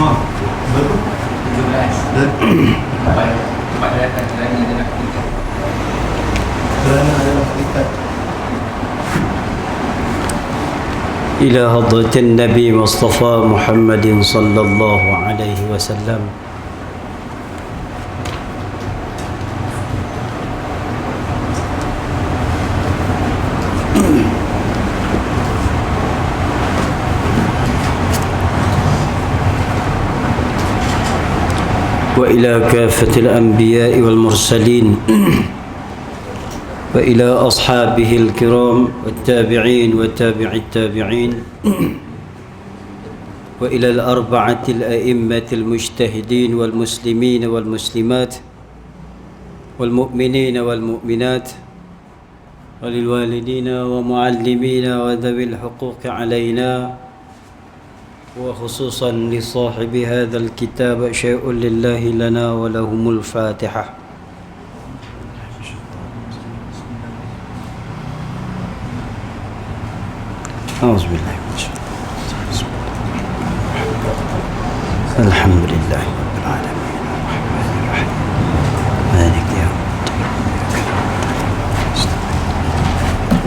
Mak, berapa? 17. Dan Pada datang kerana dia nak kita. kerana adalah hakikat. إلى حضرة النبي مصطفى محمد صلى الله عليه وسلم. وإلى كافة الأنبياء والمرسلين وإلى أصحابه الكرام والتابعين وتابع التابعين وإلى الأربعة الأئمة المجتهدين والمسلمين والمسلمات والمؤمنين والمؤمنات وللوالدين ومعلمين وذوي الحقوق علينا وخصوصا لصاحب هذا الكتاب شيء لله لنا ولهم الفاتحة. أعوذ بالله من الشيطان الرجيم. الحمد لله رب العالمين الرحمن الرحيم مالك يوم الدين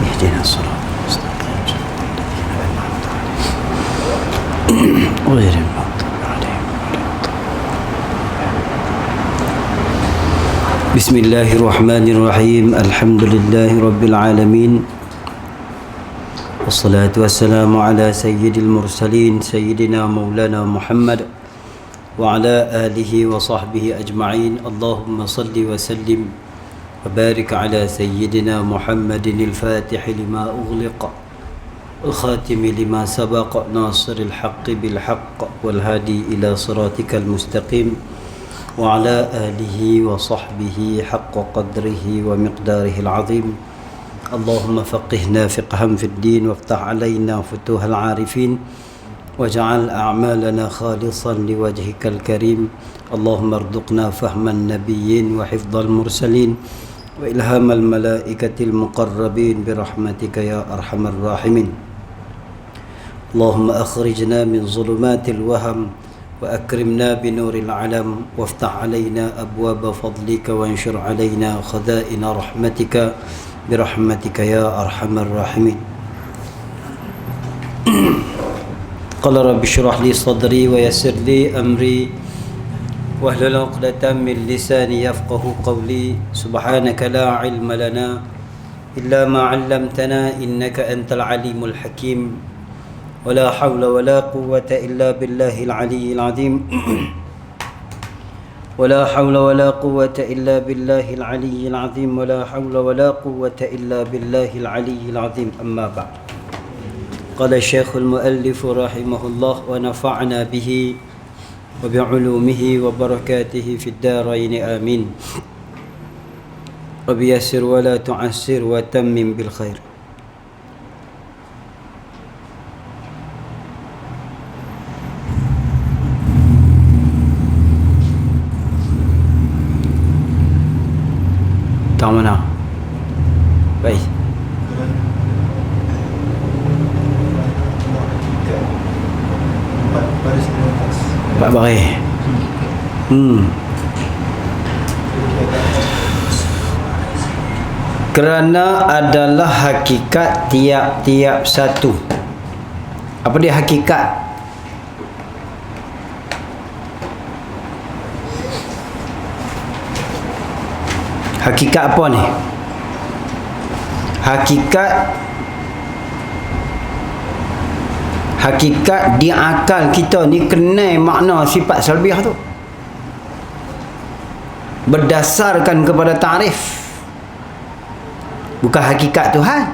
اهدنا الصراط المستقيم صراط الذين أنعمت عليهم غير المغضوب عليهم ولا الضالين. بسم الله الرحمن الرحيم. الحمد لله رب العالمين والصلاة والسلام على سيد المرسلين سيدنا مولانا محمد وعلى آله وصحبه أجمعين. اللهم صل وسلم وبارك على سيدنا محمد الفاتح لما أغلق الخاتم لما سبق ناصر الحق بالحق والهادي إلى صراطك المستقيم وعلى آله وصحبه حق قدره ومقداره العظيم. اللهم فقهنا فقها في الدين وافتح علينا فتوح العارفين واجعل أعمالنا خالصا لوجهك الكريم. اللهم ارزقنا فهم النبيين وحفظ المرسلين وإلهام الملائكة المقربين برحمتك يا أرحم الراحمين. اللهم أخرجنا من ظلمات الوهم وأكرمنا بنور العلم وافتح علينا أبواب فضلك وانشر علينا خزائن رحمتك برحمتك يا أرحم الراحمين. قال رب اشرح لي صدري ويسر لي أمري واحلل عقدة من لساني يفقه قولي. سبحانك لا علم لنا إلا ما علمتنا إنك أنت العليم الحكيم ولا حول ولا قوة إلا بالله العلي العظيم ولا حول ولا قوة إلا بالله العلي العظيم ولا حول ولا قوة إلا بالله العلي العظيم. أما بعد. قال الشيخ المؤلف رحمه الله ونفعنا به وبعلومه وبركاته في الدارين آمين. رب يسر ولا تعسر وتمم بالخير. Tak mana? Baik. Empat baris di atas. Pak baris. Kerana adalah hakikat tiap-tiap satu. Apa dia hakikat? Hakikat apa ni? Hakikat di akal kita ni kenal makna sifat salbiah tu berdasarkan kepada tarif, bukan hakikat Tuhan.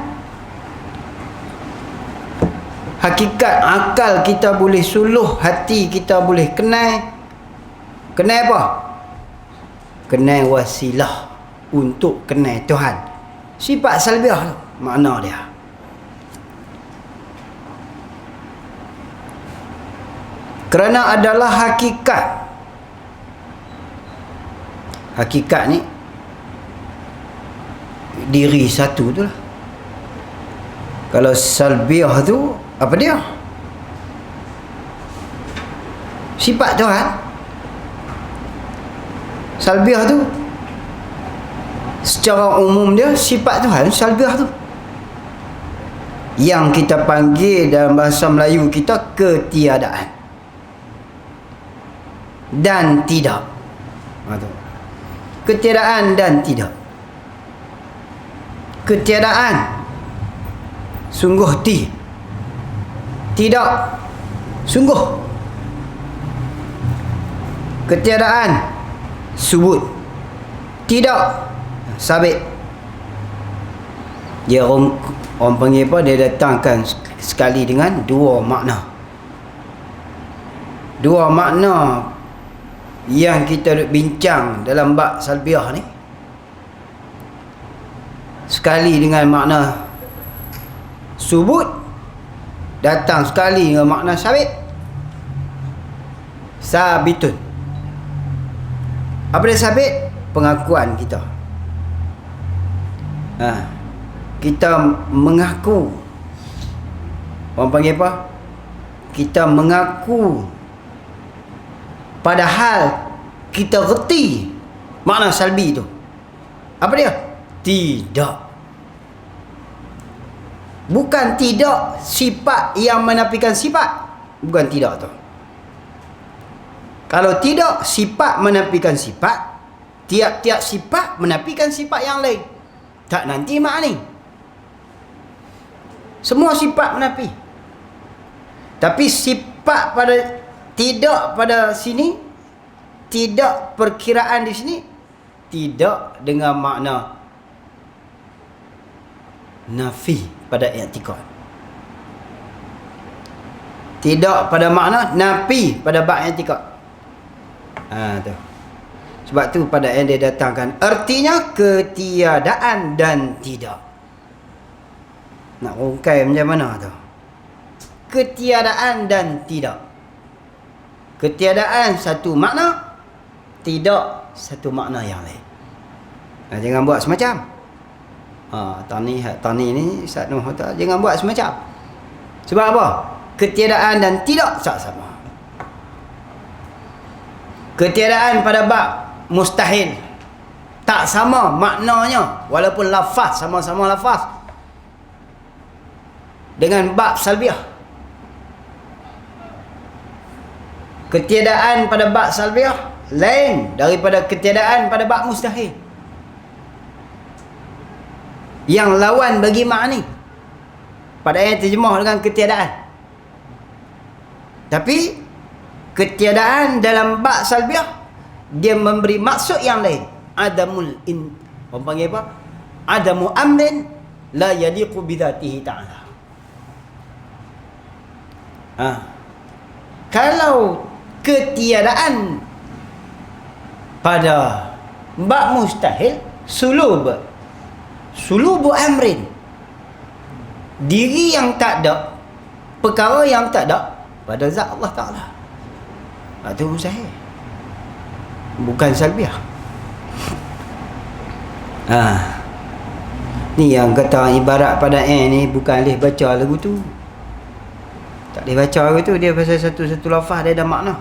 Hakikat akal kita boleh suluh, hati kita boleh kenal. Kenal apa? Kenal wasilah untuk kenal Tuhan. Sifat salbiah tu makna dia. Kerana adalah hakikat. Hakikat ni diri satu tu lah. Kalau salbiah tu apa dia? Sifat Tuhan. Salbiah tu secara umum dia sifat Tuhan. Salbiah tu yang kita panggil dalam bahasa Melayu kita ketiadaan dan tidak. Ketiadaan dan tidak. Ketiadaan sungguh tidak sungguh. Ketiadaan subut, tidak sabit. Dia orang panggil apa? Dia datangkan sekali dengan dua makna. Dua makna yang kita duk bincang dalam bab salbiah ni. Sekali dengan makna subut, datang sekali dengan makna sabit. Sabitun. Apa dia sabit? Pengakuan kita. Kita mengaku. Orang panggil apa? Kita mengaku padahal kita reti makna salbi tu. Apa dia? Tidak. Bukan tidak sifat yang menafikan sifat. Bukan tidak tu. Kalau tidak sifat menafikan sifat, tiap-tiap sifat menafikan sifat yang lain. Tak nanti makna. Semua sifat menafi. Tapi sifat pada tidak pada sini, tidak perkiraan di sini, tidak dengan makna nafi pada i'tiqad. Tidak pada makna nafi pada bab i'tiqad. Tu. Sebab tu pada yang dia datangkan artinya ketiadaan dan tidak. Nak rungkai macam mana tu? Ketiadaan dan tidak. Ketiadaan satu makna, tidak satu makna yang lain. Jangan buat semacam. Tani ni Ustaz Noh kata jangan buat semacam. Sebab apa? Ketiadaan dan tidak sama. Ketiadaan pada bab mustahil tak sama maknanya, walaupun lafaz sama-sama lafaz dengan bab salbiah. Ketiadaan pada bab salbiah lain daripada ketiadaan pada bab mustahil. Yang lawan bagi makni pada ayat terjemah dengan ketiadaan. Tapi ketiadaan dalam bab salbiah dia memberi maksud yang lain. Adamul orang panggil apa? Adamu amrin la yaliqu bidzatihi ta'ala. Kalau ketiadaan pada bab mustahil, sulubu amrin, diri yang tak ada, perkara yang tak ada pada zat Allah Ta'ala. Itu mustahil, bukan salbiah. Ni yang kata ibarat pada ni bukan boleh baca lagu tu. Tak boleh baca lagu tu, dia pasal satu-satu lafaz dia ada makna.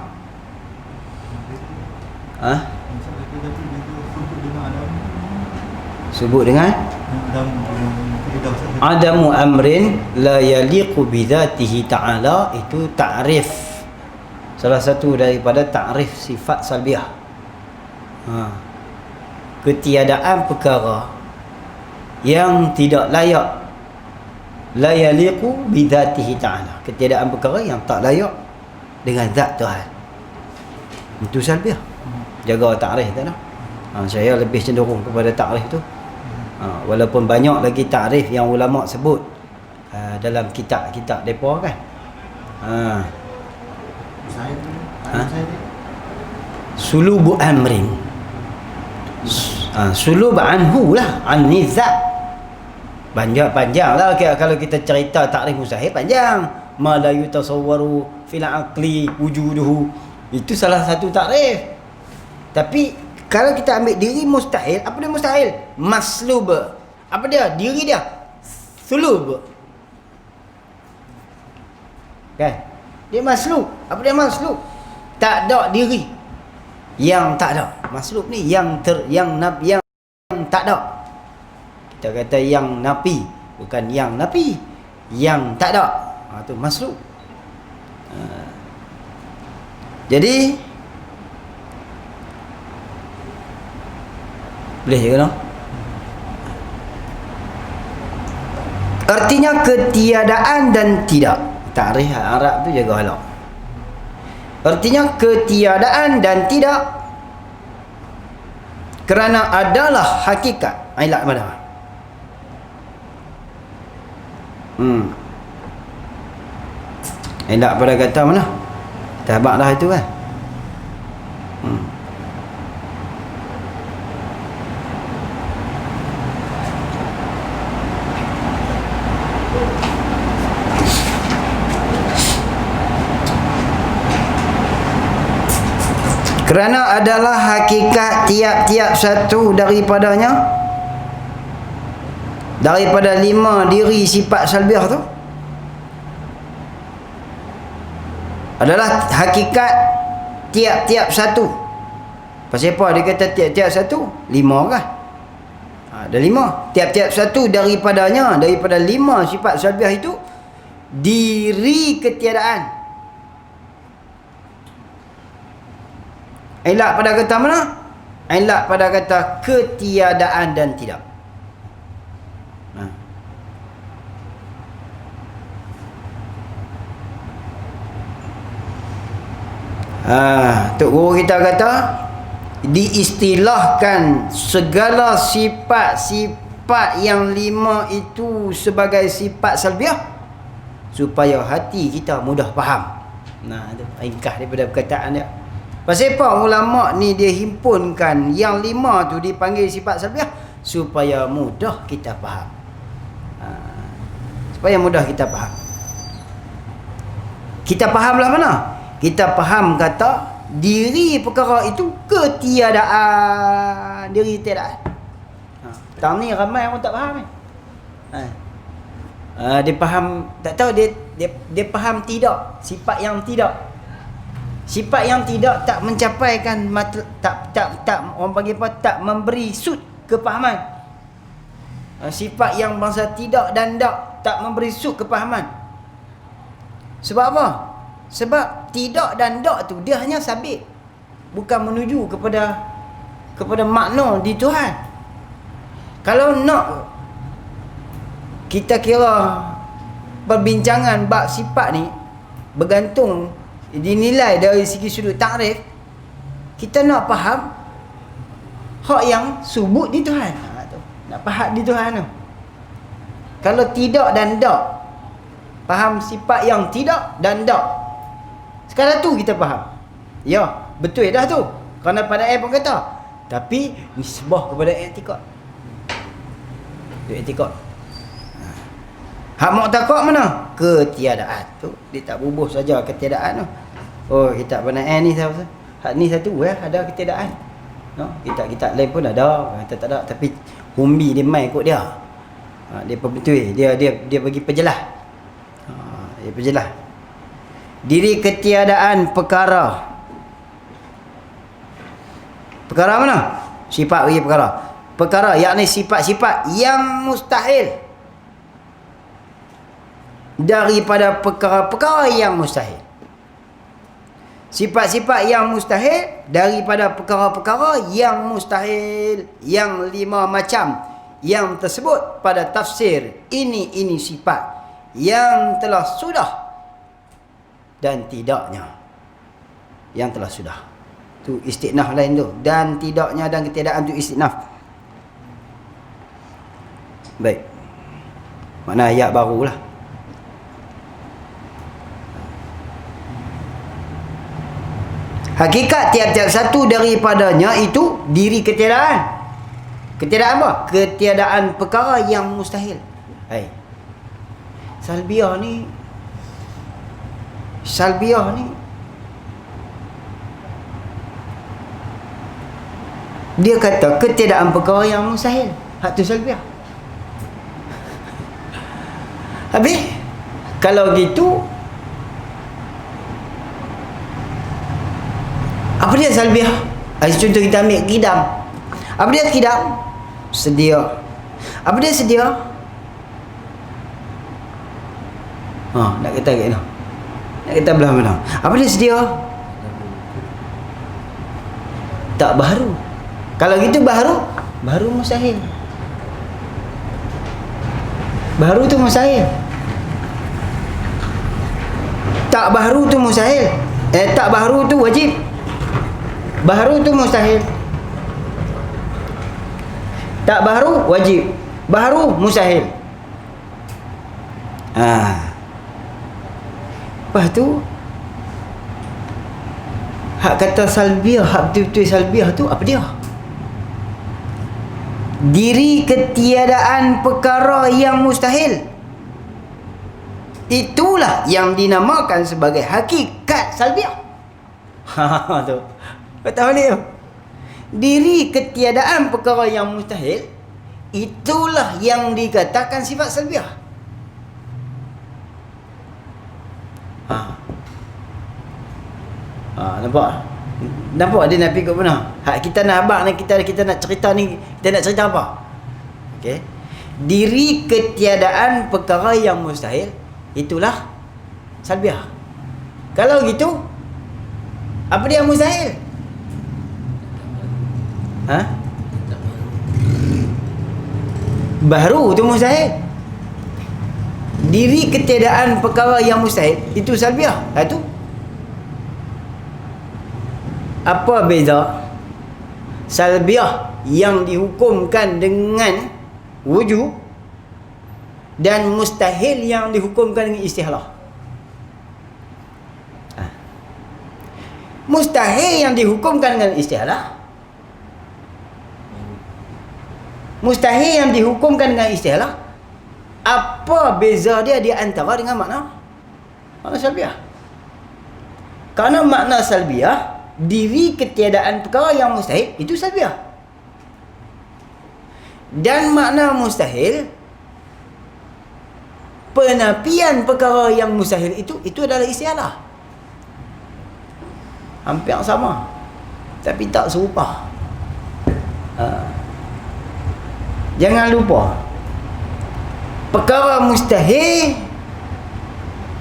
Sebut dengan adamu amrin la yaliqu bidzatihi ta'ala. Itu ta'rif, salah satu daripada ta'rif sifat salbiah. Ketiadaan perkara yang tidak layak, la yaliqu bidzatihi ta'ala, ketiadaan perkara yang tak layak dengan zat Tuhan. Itu salbiah. Jaga ta'rif tu lah. Saya lebih cenderung kepada ta'rif tu. Walaupun banyak lagi ta'rif yang ulama sebut dalam kitab-kitab depa kan. Sulubu amrin, sulub anhu lah, an nizat. Panjang lah kalau kita cerita ta'rif mustahil, panjang. Ma la yutasawwaru fil aqli wujuduhu, itu salah satu ta'rif. Tapi kalau kita ambil diri mustahil, apa dia mustahil? Maslub. Apa dia? Diri dia sulub. Kan? Dia maslub. Apa dia maslub? tak ada diri. Yang tak ada. Makhluk ni yang tak ada. Kita kata yang nafi, bukan yang nafi. Yang tak ada. Tu makhluk. Jadi boleh je kan? Artinya ketiadaan dan tidak. Takrif Arab tu jaga halak. Artinya ketiadaan dan tidak, kerana adalah hakikat. Ilat mana? Ilat pada kata mana? Tabak dah itu kan. Kerana adalah hakikat tiap-tiap satu daripadanya, daripada 5 diri sifat salbiah tu, adalah hakikat tiap-tiap satu. Pasal apa dia kata tiap-tiap satu? 5 kan? Ada 5. Tiap-tiap satu daripadanya, daripada 5 sifat salbiah itu, diri ketiadaan. Ilat pada kata mana? Ilat pada kata ketiadaan dan tidak. Tok guru kita kata, diistilahkan segala sifat-sifat yang 5 itu sebagai sifat salbiah supaya hati kita mudah faham. Itu ringkas daripada perkataan dia. Pasal apa ulama ni dia himpunkan yang 5 tu dipanggil sifat salbiah supaya mudah kita faham. Supaya mudah kita faham. Kita fahamlah mana? Kita faham kata diri perkara itu ketiadaan, diri tiadaan. Tang ni ramai orang tak faham ni. Dia faham, tak tahu dia faham tidak, sifat yang tidak. Sifat yang tidak tak mencapaikan tak orang panggil apa, tak memberi sud kepahaman. Sifat yang bangsa tidak dan tak memberi sud kepahaman. Sebab apa? Sebab tidak dan tu dia hanya sabit, bukan menuju kepada makna di Tuhan. Kalau nak kita kira perbincangan bab sifat ni bergantung dinilai dari segi sudut takrif, kita nak faham hak yang subut di Tuhan. Nak faham di Tuhan tu. Kalau tidak dan faham sifat yang tidak dan sekadar tu kita faham. Ya, betul dah tu. Kerana pada ayat pun kata, tapi nisbah kepada i'tikad. Itu i'tikad. Hak mu'taqad mana? Ketiadaan tu. Dia tak bubuh saja ketiadaan tu. Oh, kitab Bana'an ni sahaja. Hak ni satu ada ketiadaan. Kitab lain pun ada. Kata tak ada, tapi Humbi dia main ikut dia. Dia betul, dia bagi penjelas. Dia penjelas. Diri ketiadaan perkara. Perkara mana? Sifat bagi perkara. Perkara yakni sifat-sifat yang mustahil daripada perkara-perkara yang mustahil. Sifat-sifat yang mustahil daripada perkara-perkara yang mustahil. Yang 5 macam yang tersebut pada tafsir ini sifat yang telah sudah dan tidaknya. Yang telah sudah tu istinaf lain tu, dan tidaknya dan ketiadaan tu istinaf. Baik, makna ayat barulah. Hakikat tiap-tiap satu daripadanya itu diri ketiadaan. Ketiadaan apa? Ketiadaan perkara yang mustahil. Salbiah ni dia kata ketiadaan perkara yang mustahil. Hak tu salbiah. Habis kalau gitu Apa dia salbiah? Contoh kita ambil kidam. Apa dia kidam? Sedia. Apa dia sedia? Nak kata kat mana? Nak kata belah mana? Apa dia sedia? Tak baharu. Kalau gitu baharu mustahil. Baharu tu mustahil. Tak baharu tu mustahil. Tak baharu tu wajib. Baharu tu mustahil. Tak baharu wajib. Baharu mustahil. Lepas tu hak kata salbiah, hak betul-betul salbiah tu apa dia? Diri ketiadaan perkara yang mustahil. Itulah yang dinamakan sebagai hakikat salbiah. Tu. Kau tahu ni? Diri ketiadaan perkara yang mustahil, itulah yang dikatakan sifat salbiah. Nampak? Nampak dia nak pergi ke mana? Hak kita nak abang ni, kita nak cerita ni, kita nak cerita apa? Okey. Diri ketiadaan perkara yang mustahil, itulah salbiah. Kalau gitu, apa dia mustahil? Baharu tu mustahil. Diri ketiadaan perkara yang mustahil, itu salbiah. Itu apa beza salbiah yang dihukumkan dengan wujud dan mustahil yang dihukumkan dengan istihlah? Mustahil yang dihukumkan dengan istihlah, mustahil yang dihukumkan dengan istihlah, apa beza dia di antara dengan makna salbiah? Karena makna salbiah, diri ketiadaan perkara yang mustahil, itu salbiah. Dan makna mustahil, penafian perkara yang mustahil itu adalah istialah. Hampir sama, tapi tak serupa. Jangan lupa, perkara mustahil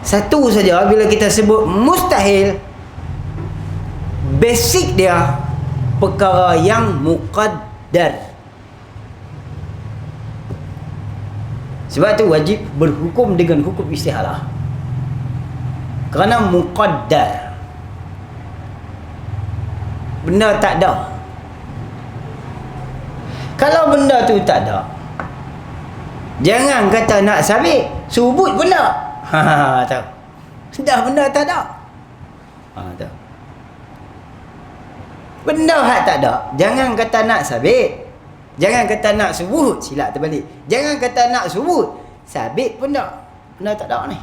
satu saja. Bila kita sebut mustahil, basic dia perkara yang muqaddar. Sebab tu wajib berhukum dengan hukum istihalah, kerana muqaddar. Benda tak ada. Kalau benda tu tak ada, jangan kata nak sabit, subut benda. Tahu. Dah benda tak ada. Tahu. Benda hak tak ada, jangan kata nak sabit, jangan kata nak subut, silap terbalik. Jangan kata nak subut, sabit pun tak. Benda tak ada ni.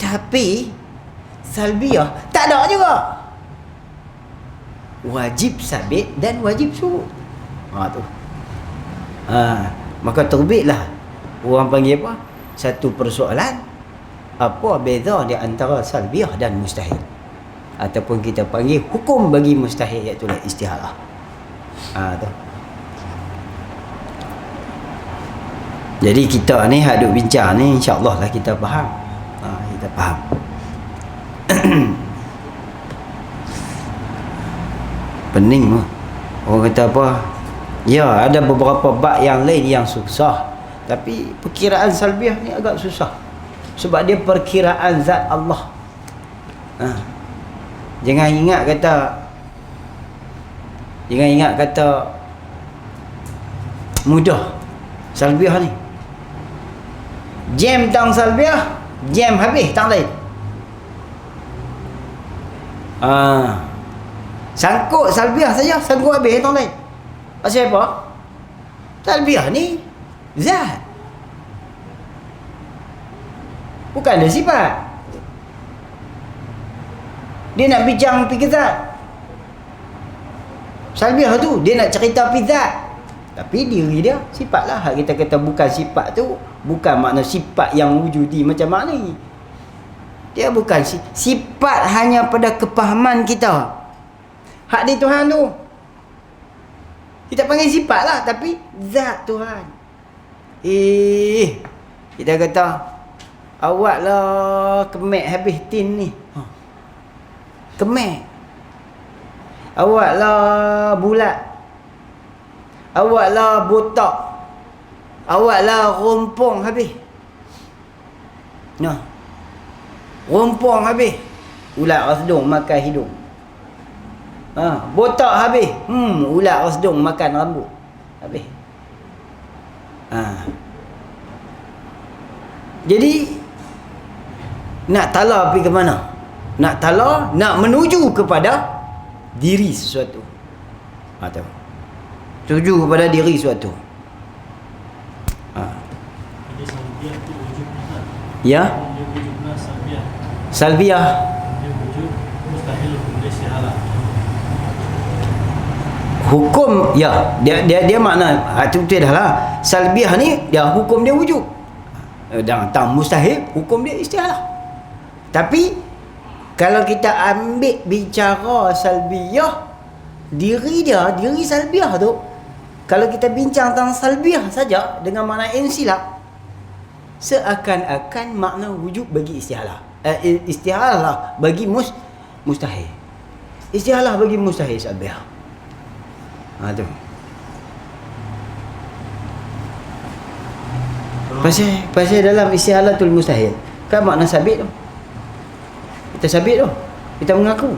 Tapi salbiah tak ada juga. Wajib sabit dan wajib subut. Tu. Maka terbitlah orang panggil apa? Satu persoalan, apa beza di antara salbiah dan mustahil? Ataupun kita panggil hukum bagi mustahil, iaitu istihalah. Tu. Jadi kita ni hak duk bincang ni, insya-Allah lah kita faham. Kita faham. Pening mah. Orang kata apa? Ya, ada beberapa bab yang lain yang susah, tapi perkiraan salbiah ni agak susah. Sebab dia perkiraan zat Allah. Jangan ingat kata mudah salbiah ni. Jam tang salbiah, jam habis tang lain. Sangkut salbiah saja, sangkut habis tang lain. Pasal apa? Salbiah ni zat, bukan ada sifat. Dia nak bincang pergi zat. Salbiah tu dia nak cerita pergi zat, tapi diri dia sifat lah. Hak kita kata bukan sifat tu, bukan makna sifat yang wujudi macam mana ni. Dia bukan sifat hanya pada kepahaman kita. Hak di Tuhan tu kita panggil sifat lah, tapi zat Tuhan. Kita kata awak lah kemek habis tin ni. Kemek. Awak lah bulat. Awak lah botak. Awak lah rompong habis. Nah. Rompong habis. Ulat rasdung makan hidung. Botak habis. Ulat rasdung makan rambut. Habis. Jadi nak tala pergi ke mana? Nak tala, nak menuju kepada diri sesuatu. Tahu. Tuju kepada diri sesuatu. Jadi salbiah tu wujudnya kan? Ya. Dia wujudnya salbiah. Salbiah. Dia wujud mustahil untuk istihalah. Hukum ya, dia makna itu betul dah lah. Salbiah ni dia hukum dia wujud. Dan mustahil hukum dia istihalah. Tapi kalau kita ambil bicara salbiah, diri salbiah tu, kalau kita bincang tentang salbiah saja dengan makna insilap, seakan-akan makna wujud bagi istihalah. Istihalah bagi mustahil. Istihalah bagi mustahil salbiah. Tu. Pasal dalam istihalatul mustahil kan makna sabit tu. Kita sabit tu. Kita mengaku.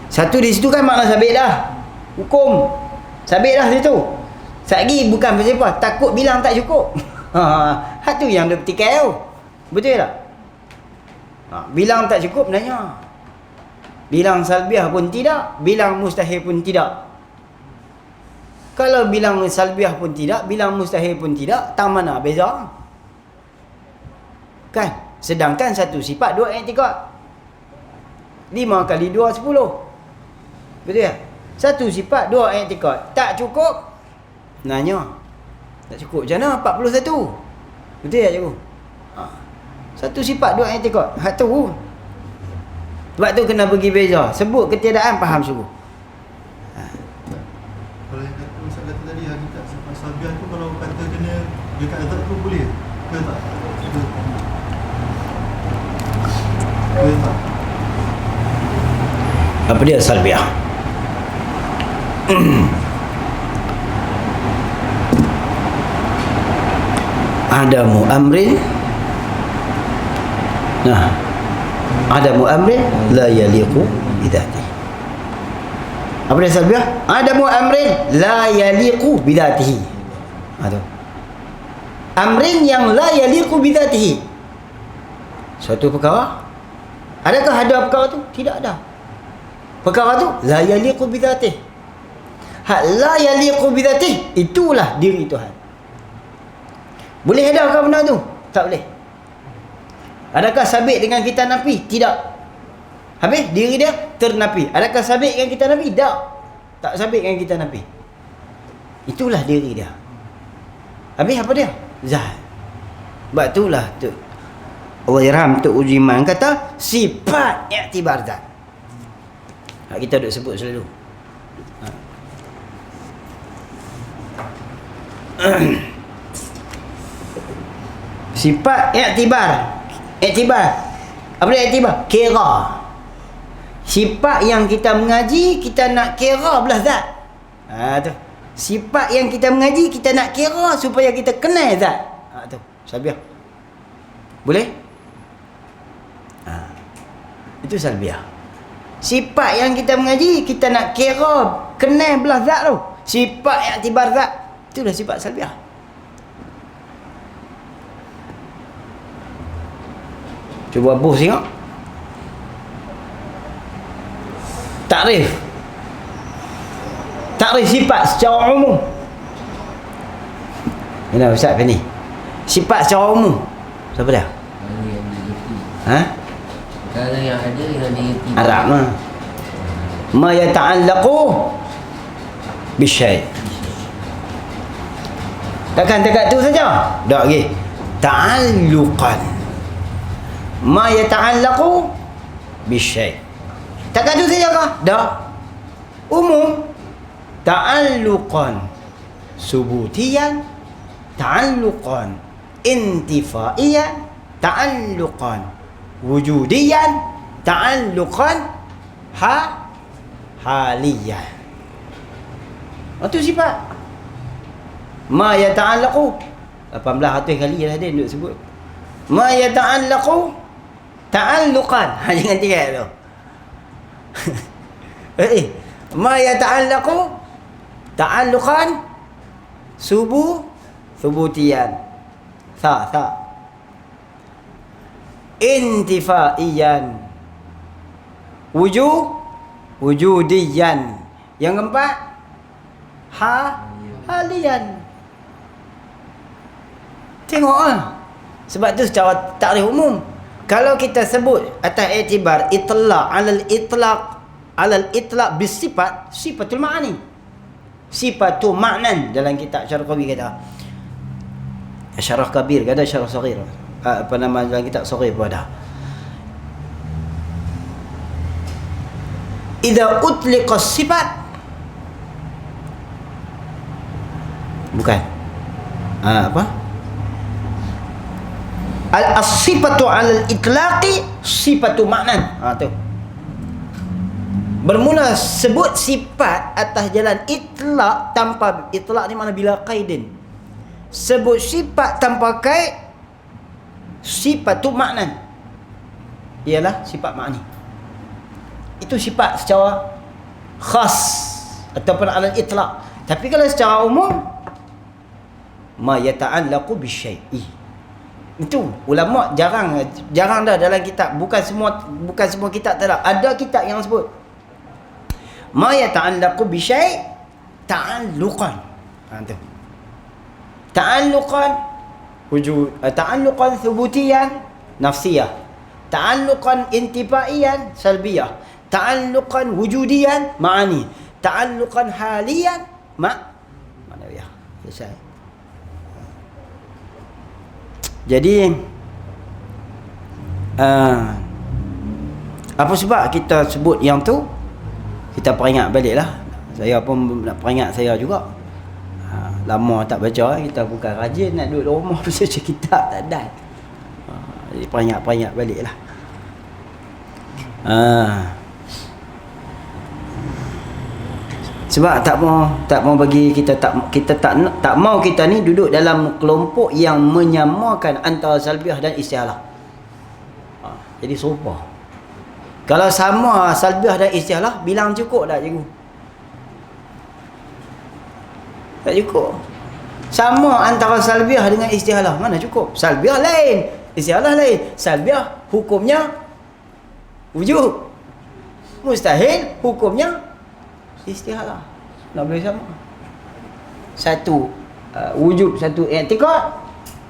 Satu di situ kan makna sabit dah. Hukum. Sabit dah situ. Satgi bukan pasal apa? Takut bilang tak cukup. Hak tu yang dia petikai tu. Betul tak? Bilang tak cukup nanya. Bilang salbiah pun tidak, bilang mustahil pun tidak. Kalau bilang salbiah pun tidak, bilang mustahil pun tidak, tang mana beza? Kan? Sedangkan satu sifat dua i'tikad. 5 kali 2 10. Betul tak? Satu sifat dua i'tikad. Tak cukup? Nanya. Tak cukup macam mana? 41. Betul tak cikgu? Satu sifat dua i'tikad. Hak tu. Sebab tu kena bagi beza. Sebut ketiadaan faham sungguh. Kalau yang kata Ustaz kata tadi hakikat sifat salbiah tu kalau kata kena dekat zat tu boleh ke tak? Ke tak? Apa dia salbiah? Adamu amrin. Nah, adamu amrin la yaliqu bidatihi. Apa dia salbiah? Adamu amrin la yaliqu bidatihi. Tu. Amrin yang la yaliqu bidatihi. Suatu perkara. Adakah ada perkara tu? Tidak ada. Perkara tu la yaliqu bidatihi. Hak la yaliqu bidatihi itulah diri Tuhan. Boleh adakah benda tu? Tak boleh. Adakah sabit dengan kita nafi? Tidak. Habis diri dia ternafi. Adakah sabit dengan kita nafi? Tak. Tak sabit dengan kita nafi. Itulah diri dia. Habis apa dia? Zat. Sebab itulah tu Allahyarham Tok Ujiman kata sifat i'tibar zat. Kita duk sebut selalu. Sifat i'tibar. Apa dia i'tibar? Kira. Sifat yang kita mengaji, kita nak kira belah zat. Tu. Sifat yang kita mengaji, kita nak kira supaya kita kenal zat. Tu. Salbiah. Boleh? Itu salbiah. Sifat yang kita mengaji, kita nak kira kenal belah zat tu. Sifat i'tibar zat. Itulah sifat salbiah. Cuba buh tengok. Takrif sifat secara umum. Mana Ustaz ni? Sifat secara umum. Siapa dia? Yang digerti. Kalau yang ada yang digerti. Arab mah. Ma yata'allaqu bisyai'. Takkan dekat tu saja. Tak lagi. Ta'alluqan. ma yata'allaqu bisyai'. Takkan tu saja kah? Dah. Umum. Ta'alluqan subutiyan, ta'alluqan intifaiyan, ta'alluqan wujudiyan, ta'alluqan haliyan. Itu sifat. Ma yata'allaqu 1800 kali dah dia duk sebut. Ma yata'allaqu ta'alluqan. Jangan tinggal tu. Ma yata'allaqu ta'alluqan subutiyan. Sa intifaiyan, wujudiyan. Yang keempat halian. Tengok sebab tu secara takrif umum, kalau kita sebut atas iktibar itlaq alal itlaq bisifat, sifatul ma'ani, sifatu ma'nan dalam kitab Syarah Qawi kata. Syarah Kabir kata, Syarah Saghir, apa nama dalam kitab Saghir pun ada. Idza utliqa sifat, bukan apa? As-sifatu 'alal itlaqi sifatu ma'nan. Tu. Bermula sebut sifat atas jalan itlaq, tanpa itlaq ni mana bila qaidin. Sebut sifat tanpa qaid, sifatu ma'nan. Ialah sifat ma'ni. Itu sifat secara khas ataupun 'alal itlaq. Tapi kalau secara umum, ma yata'allaqu bisyai'i. Itu ulama jarang dah dalam kitab, bukan semua kitab tak ada. Ada kitab yang sebut ma yata'allaqu bi syai' ta'alluqan. Tu. Ta'alluqan wujud, ta'alluqan thubutiyan nafsiyah, ta'alluqan intifaiyan salbiyah, ta'alluqan wujudiyan ma'ani, ta'alluqan haliyan ma'nawiyah. Selesai. Jadi apa sebab kita sebut yang tu? Kita peringat baliklah. Saya pun nak peringat saya juga. Lama tak baca, kita bukan rajin nak duduk rumah baca kitab tak ada. Jadi peringat baliklah. Sebab tak mau bagi kita tak mau kita ni duduk dalam kelompok yang menyamakan antara salbiah dan isti'alah. Jadi serupa. Kalau sama salbiah dan isti'alah, bilang cukup tak cikgu? Tak cukup. Sama antara salbiah dengan isti'alah, mana cukup? Salbiah lain, isti'alah lain. Salbiah hukumnya wujud. Mustahil hukumnya istihalah. Tak boleh sama. Satu wujud, satu i'tiqad.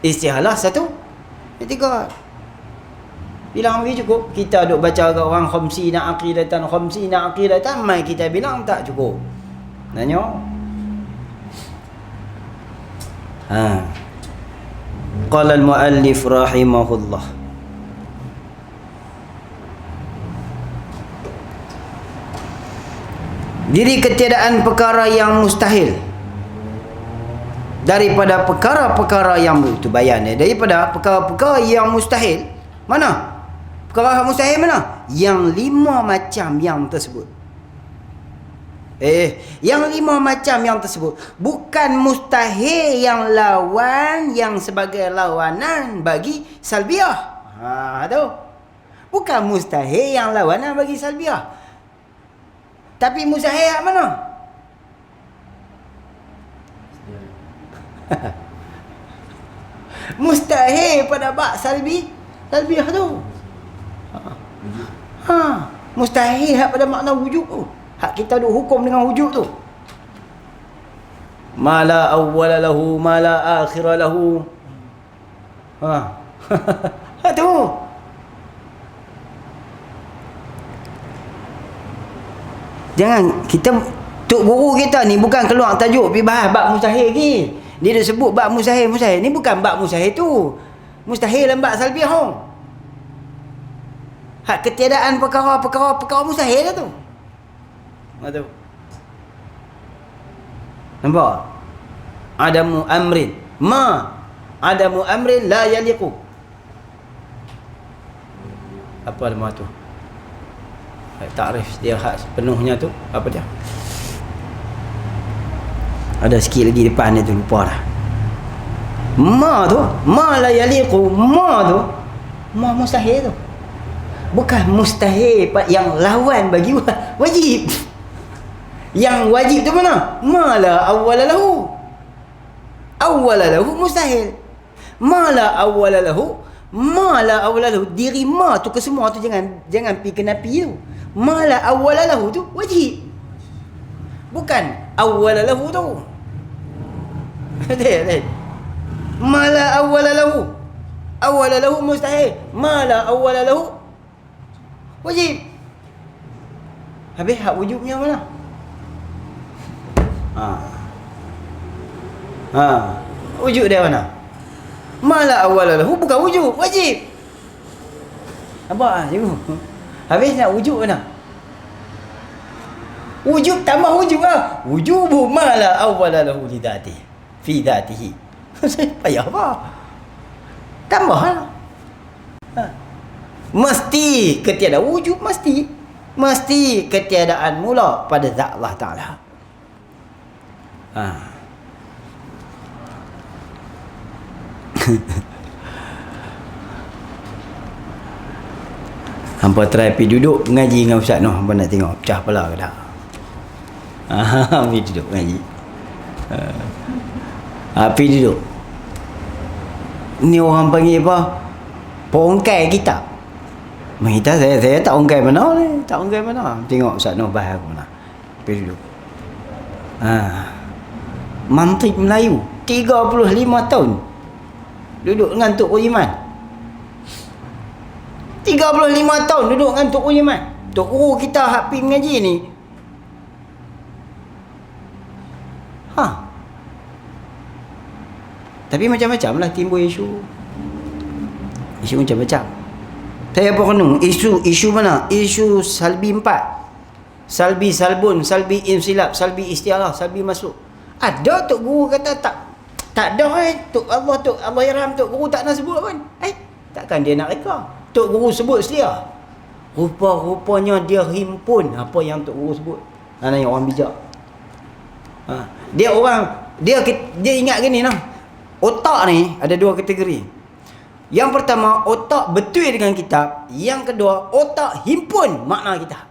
Istihalah satu i'tiqad. Bilang bagi cukup. Kita duk baca kat orang khamsina aqidatan, mai kita bilang tak cukup. Nanya. Qala al-muallif rahimahullah, diri ketiadaan perkara yang mustahil daripada perkara-perkara yang itu bayan daripada perkara-perkara yang mustahil. Mana? Perkara yang mustahil mana? Yang 5 macam yang tersebut. Yang 5 macam yang tersebut bukan mustahil yang lawan, yang sebagai lawanan bagi salbiah. Tu. Bukan mustahil yang lawanan bagi salbiah. Tapi mustahil mana? Mustahil pada bab salbiah tu. Mustahil pada makna wujud tu. Hak kita duk hukum dengan wujud tu. Ma la awwala lahu, ma la akhira lahu. Tu. Jangan kita, tok guru kita ni bukan keluar tajuk pergi bahas bab mustahil lagi. Dia dah sebut bab mustahil. Ni bukan bab mustahil tu. Mustahil dalam bab salbiah. Hak ketiadaan perkara mustahil lah tu. Tu. Nampak? Adamu amrin. Adamu amrin la yaliqu. Apa nama tu? Takrif dia hak sepenuhnya tu apa dia? Ada sikit lagi depan dia tu, lupa dah. Ma la yaliqu. Ma mustahil tu. Bukan mustahil yang lawan bagi wajib. Yang wajib tu mana? Ma la awwala lahu. Awwala lahu mustahil. Ma la awwala lahu. Ma la awwala lahu. Diri ma tu ke semua tu jangan pi kena pi tu. Ma la awwala lahu tu wajib. Bukan awwala lahu tu. Ada. Ma la awwala lahu. Awwala lahu mustahil. Ma la awwala lahu wajib. Habis hak wujubnya mana? Wujud dia mana? Ma la awwala lahu bukan wujub, wajib. Nampak cikgu? Habis nak wujub mana? Wujub tambah wujub lah. Wujubu ma la awwala lahu li dhatihi. Fi dhatihi. Payah apa? Tambah lah. Mesti ketiadaan wujud, mesti ketiadaan mula pada zat Allah Ta'ala. Hampa try pergi duduk mengaji dengan Ustaz Noh. Hampa nak tengok pecah kepala ke tak? Pergi duduk mengaji. Pergi duduk. Ni orang panggil apa? Pongkai kitab. Kita saya tak ongkai mana ni. Tak ongkai mana. Tengok Ustaz Noh bahas aku mana. Pergi duduk. Mantik Melayu 35 tahun duduk dengan Tok Iman. 35 tahun duduk dengan Tok Iman. Tok Guru kita hak pergi mengaji ni. Tapi macam-macam lah timbul isu. Isu macam-macam. Saya apa kena? Isu mana? Isu salbi 4. Salbi salbun, salbi insilab, salbi istiarah, salbi masuk. Ada Tok Guru kata tak ada Tok Allah Yarham Tok Guru tak nak sebut pun. Takkan dia nak reka. Tok Guru sebut sedia. Rupa-rupanya dia himpun apa yang Tok Guru sebut. Yang orang bijak. Dia ingat gini nah. Otak ni ada dua kategori. Yang pertama, otak betul dengan kitab. Yang kedua, otak himpun makna kitab.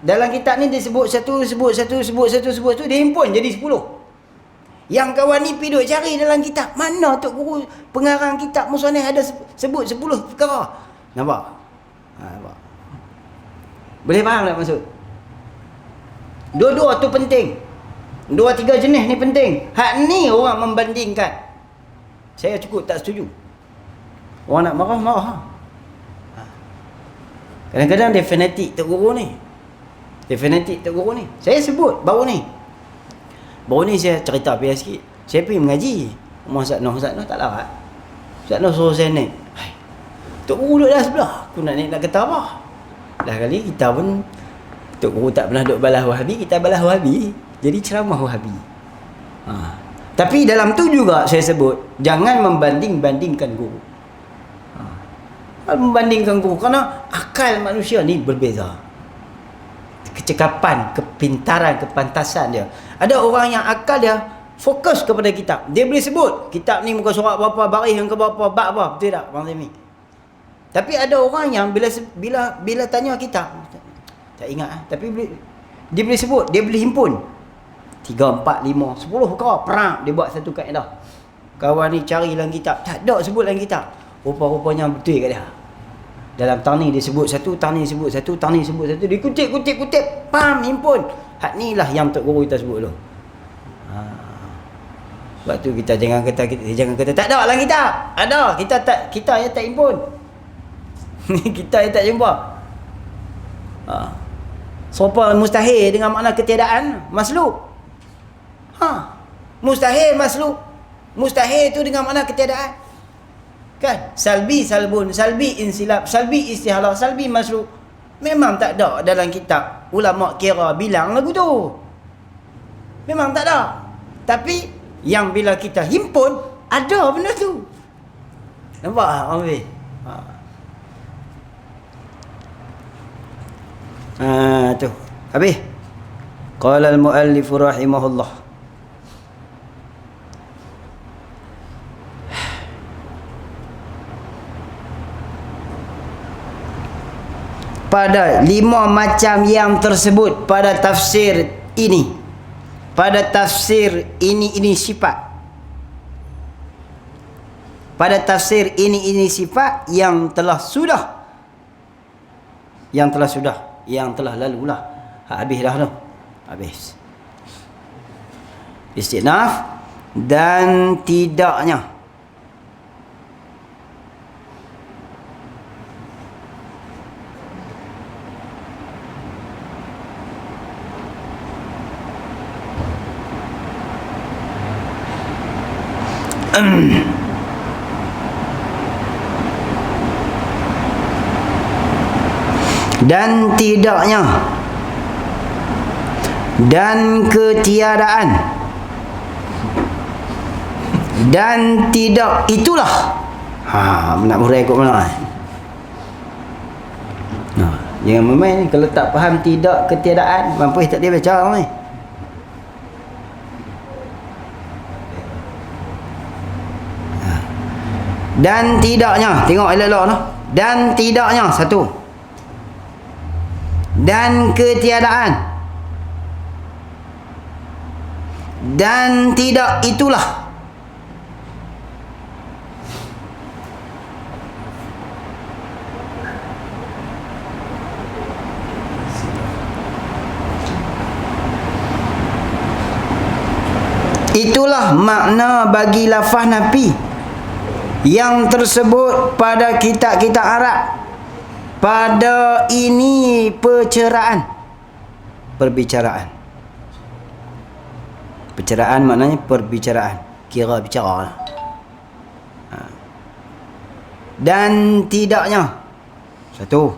Dalam kitab ni dia sebut satu, dia himpun jadi 10. Yang kawan ni pergi duk cari dalam kitab. Mana Tok Guru pengarang kitab Musannaf ada sebut 10 perkara. Nampak? Nampak? Boleh faham tak maksud? Dua-dua tu penting. 2-3 jenis ni penting. Hak ni orang membandingkan. Saya cukup tak setuju. Orang nak marah. Kadang-kadang dia fanatik Tok Guru ni. Saya sebut baru ni saya cerita pergi sikit. Saya pergi mengaji rumah Ustaz Noh tak lawat. Ustaz Noh suruh saya naik. Tok Guru duduk dah sebelah. Aku nak naik nak kata apa? Dah kali kita pun Tok Guru tak pernah duduk balas Wahabi, kita balas Wahabi. Jadi ceramah Wahabi. Tapi dalam tu juga saya sebut jangan membanding-bandingkan guru. Membandingkan guru kerana akal manusia ni berbeza. Kecekapan, kepintaran, kepantasan dia. Ada orang yang akal dia fokus kepada kitab. Dia boleh sebut kitab ni muka surat berapa, baris yang ke berapa, bab apa, betul tak Bang Zami? Tapi ada orang yang bila tanya kitab tak ingat tapi dia boleh sebut, dia boleh himpun 3, 4, 5, 10 perkara perang dia buat satu kaedah. Kawan ni cari dalam kitab, tak ada sebut dalam kitab. Rupa-rupanya betul kat dia. Dalam tang ni dia sebut satu, tang ni sebut satu, tang ni sebut satu, dia kutip, pam, himpun. Hak ni lah yang Tok Guru kita sebut dulu. Sebab tu kita jangan kata tak ada dalam kitab. Ada, kita yang tak himpun. Kita yang tak jumpa. Sopa mustahil dengan makna ketiadaan, makhluk. Mustahil makhluk. Mustahil tu dengan makna ketiadaan. Kan? Salbi salbun, salbi insilab, salbi istihalah, salbi masru. Memang tak ada dalam kitab. Ulama kira bilang lagu tu. Memang tak ada. Tapi yang bila kita himpun, ada benda tu. Nampak tak, Amir? Tu. Habis. Qala al-muallif rahimahullah. Pada 5 macam yang tersebut pada tafsir ini. Pada tafsir ini sifat. Pada tafsir ini sifat yang telah sudah. Yang telah sudah. Yang telah lalu lah. Habis dah tu. Habis. Istinaf dan tidaknya. Dan tidaknya dan ketiadaan dan tidak itulah. Nak murai ikut mana? Jangan main ni. Kalau tak faham tidak ketiadaan, mampu tak dia baca ni. Dan tidaknya, tengok elok-elok tu. Dan tidaknya, satu. Dan ketiadaan. Dan tidak itulah. Itulah makna bagi lafaz nafi yang tersebut pada kitab-kitab Arab. Pada ini perbicaraan. Perceraan maknanya perbicaraan. Kira bicara lah. Dan tidaknya. Satu.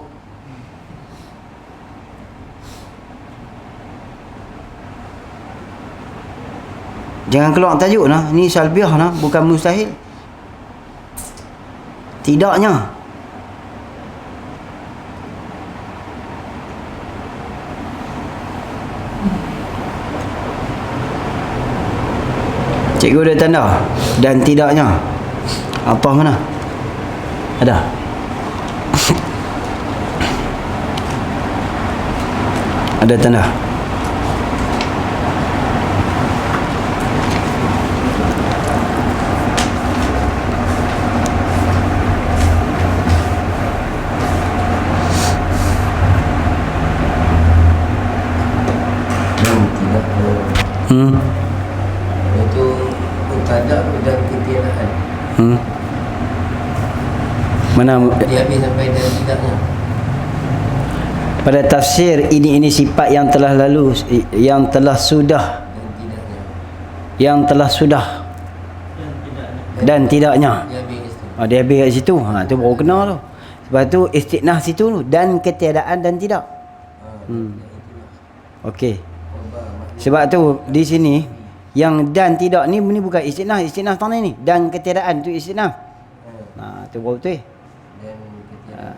Jangan keluar tajuk nah. Ini salbiah nah, bukan mustahil. Tidaknya. Cikgu ada tanda. Dan tidaknya. Apa mana? Ada. Ada tanda. Itu mubtada dan ketiadaan. Mana Dia habis sampai dan tidaknya. pada tafsir ini sifat yang telah lalu, yang telah sudah, Dan tidaknya. yang telah sudah dan tidaknya. Dia habis itu. Dia habis kat situ. Tu baru kena tu. Sebab tu istinah situ tu, dan ketiadaan dan tidak. Okey. Sebab tu di sini yang dan tidak ni bukan istinah. Istinah tanah ni. Dan ketiadaan tu istinah. Tu baru betul. Dan ketiadaan.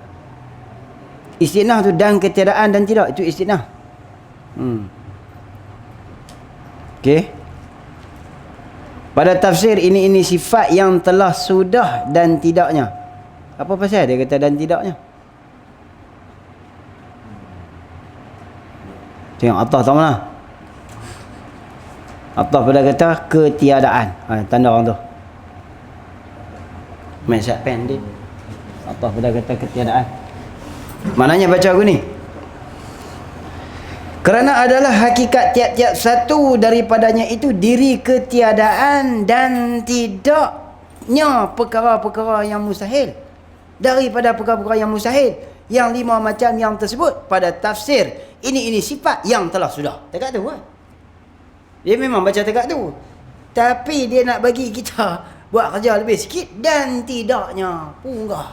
Istinah tu dan ketiadaan dan tidak, itu istinah. Okey. Pada tafsir ini sifat yang telah sudah dan tidaknya. Apa pasal dia kata dan tidaknya? Tengok atas tak mana? Atas pada kata ketiadaan. Tanda orang tu. Main siap pen dia. Atas pada kata ketiadaan. Maknanya baca aku ni. Kerana adalah hakikat tiap-tiap satu daripadanya itu diri ketiadaan dan tidaknya perkara-perkara yang mustahil. Daripada perkara-perkara yang mustahil. Yang 5 macam yang tersebut pada tafsir ini sifat yang telah sudah. Dekat tu kan? Dia memang baca dekat tu. Tapi dia nak bagi kita buat kerja lebih sikit dan tidaknya punggah.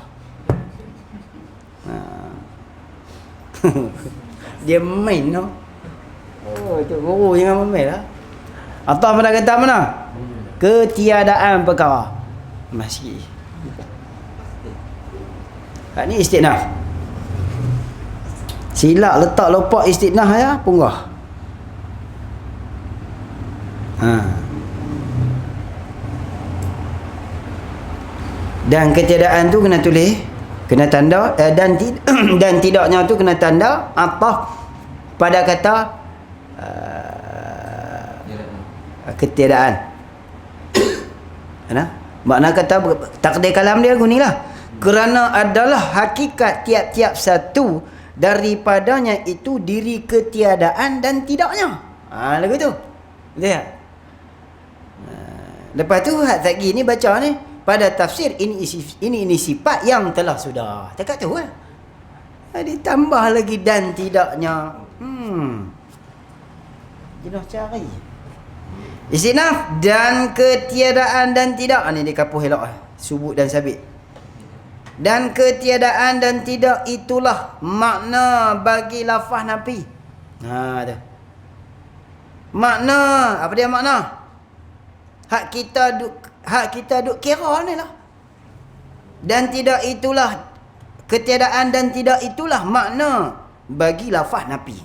Dia main no. Oh, tu guru jangan main lah. Atau pada kata mana? Ketiadaan perkara. Masih. Ni istinaf. Silap letak lopak istinaf ya, punggah. Dan ketiadaan tu kena tulis, kena tanda dan dan tidaknya tu kena tanda apa pada kata ketiadaan. Makna kata takdir kalam dia gunilah. Kerana adalah hakikat tiap-tiap satu daripadanya itu diri ketiadaan dan tidaknya. Lagu tu. Lihat. Lepas tu hak lagi ni baca ni pada tafsir ini sifat yang telah sudah. Cakap tu lah. Ditambah lagi dan tidaknya. Jenuh cari. Istinaf dan ketiadaan dan tidak. Ni dia kapuh elok. Subut dan sabit. Dan ketiadaan dan tidak itulah makna bagi lafaz nafi. Tu. Makna, apa dia makna? Hak kita duk kira ni lah. Dan tidak itulah ketiadaan dan tidak itulah makna bagi lafaz nafi.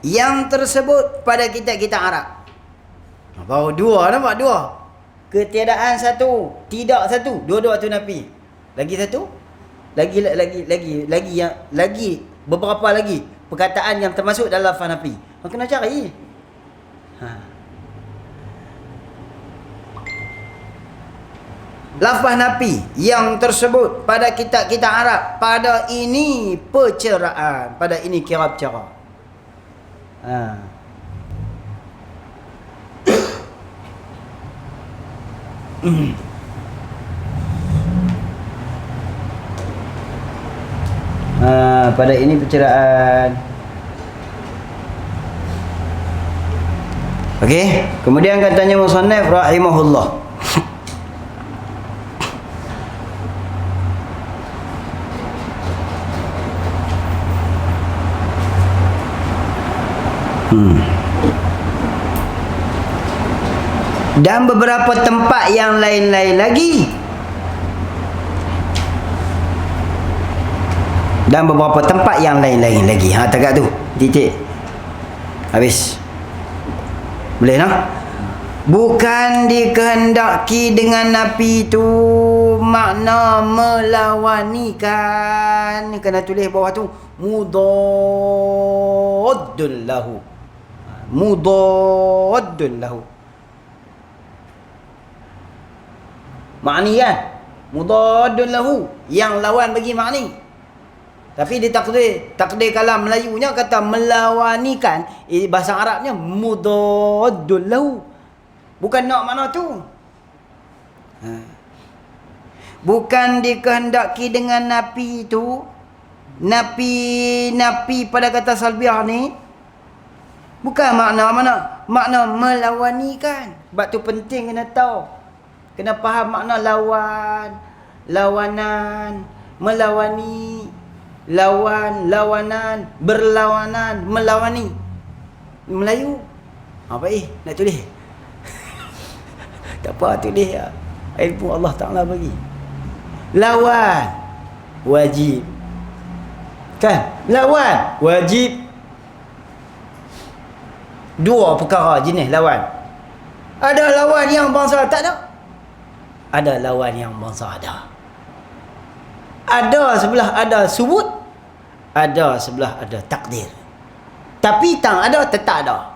Yang tersebut pada kitab-kitab Arab. Baru dua, nampak dua. Ketiadaan satu, tidak satu, dua-dua tu nafi. Lagi satu, lagi beberapa lagi perkataan yang termasuk dalam lafaz nafi. Kena cari. Lafaz nafi yang tersebut pada kitab-kitab Arab, pada ini perceraan, pada ini kira bicara. Pada ini perceraan. Okey, kemudian katanya musannaf rahimahullah. Dan beberapa tempat yang lain-lain lagi. Dan beberapa tempat yang lain-lain lagi. Tegak tu. Titik. Habis. Boleh tak? Bukan dikehendaki dengan nafi itu makna melawanikan. Kena tulis bawah tu. Mudaddun lahu. Mudaddun lahu. Makni kan? Mudaddun lahu. Yang lawan bagi makni. Tapi di takdir kalam Melayunya kata melawanikan. Bahasa Arabnya mudaddun lahu. Bukan nak makna tu. Bukan dikehendaki dengan nafi itu. Nafi pada kata salbiah ni. Bukan makna melawanikan. Sebab tu penting kena tahu. Kena faham makna lawan, lawanan, melawani, lawan, lawanan, berlawanan, melawani. Melayu. Apa nak tulis? Tak apa tulis ya. Ilmu Allah Ta'ala bagi. Lawan wajib. Kan? Lawan wajib. Dua perkara jenis lawan. Ada lawan yang bangsa tak ada. Ada lawan yang bangsa ada. Ada sebelah ada subut, ada sebelah ada takdir. Tapi tang ada tetap ada.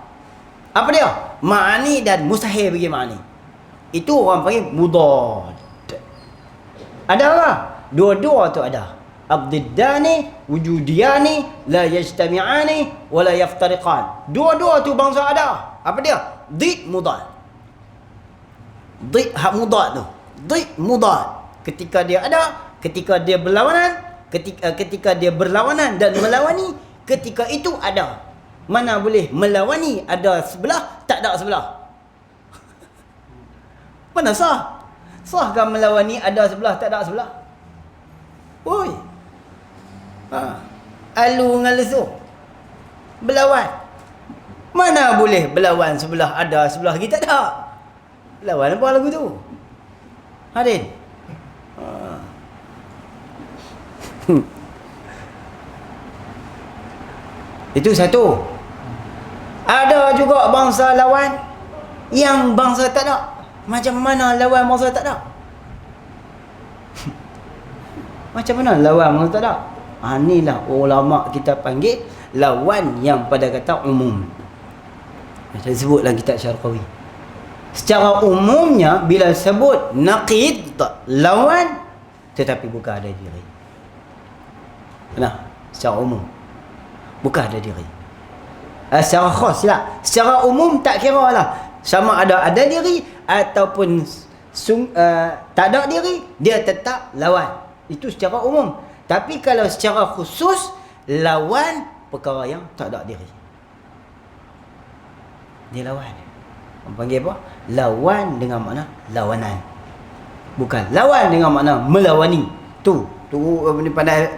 Apa dia? Ma'ani dan mustahil bagi ma'ani. Itu orang panggil mudad. Ada apa? Dua-dua tu ada. Abdiddani wujudiyani la yajtami'ani wa la yaftariqan. Dua-dua tu bangsa ada. Apa dia? Did mudad. Did hak mudad tu. Did mudad. Ketika dia ada, ketika dia berlawanan, ketika dia berlawanan dan melawani, ketika itu ada. Mana boleh melawani ada sebelah, tak ada sebelah. Mana sah? Sah kan melawan ni ada sebelah tak ada sebelah? Oi. Alu dengan lesu. Berlawan. Mana boleh berlawan sebelah ada sebelah kita tak? Berlawan apa lagu tu? Hadin. Itu satu. Ada juga bangsa lawan yang bangsa tak ada. Macam mana lawan bangsa tak ada? Macam mana lawan bangsa tak ada? Inilah ulama kita panggil lawan yang pada kata umum. Saya sebut dalam kitab Syarqawi. Secara umumnya bila sebut naqid lawan tetapi bukan ada diri. Nah, secara umum bukan ada diri. Secara khas lah. Secara umum tak kira lah. Sama ada diri ataupun tak ada diri, dia tetap lawan. Itu secara umum. Tapi kalau secara khusus, lawan perkara yang tak ada diri. Dia lawan. Orang panggil apa? Lawan dengan makna lawanan. Bukan lawan dengan makna melawani. Tu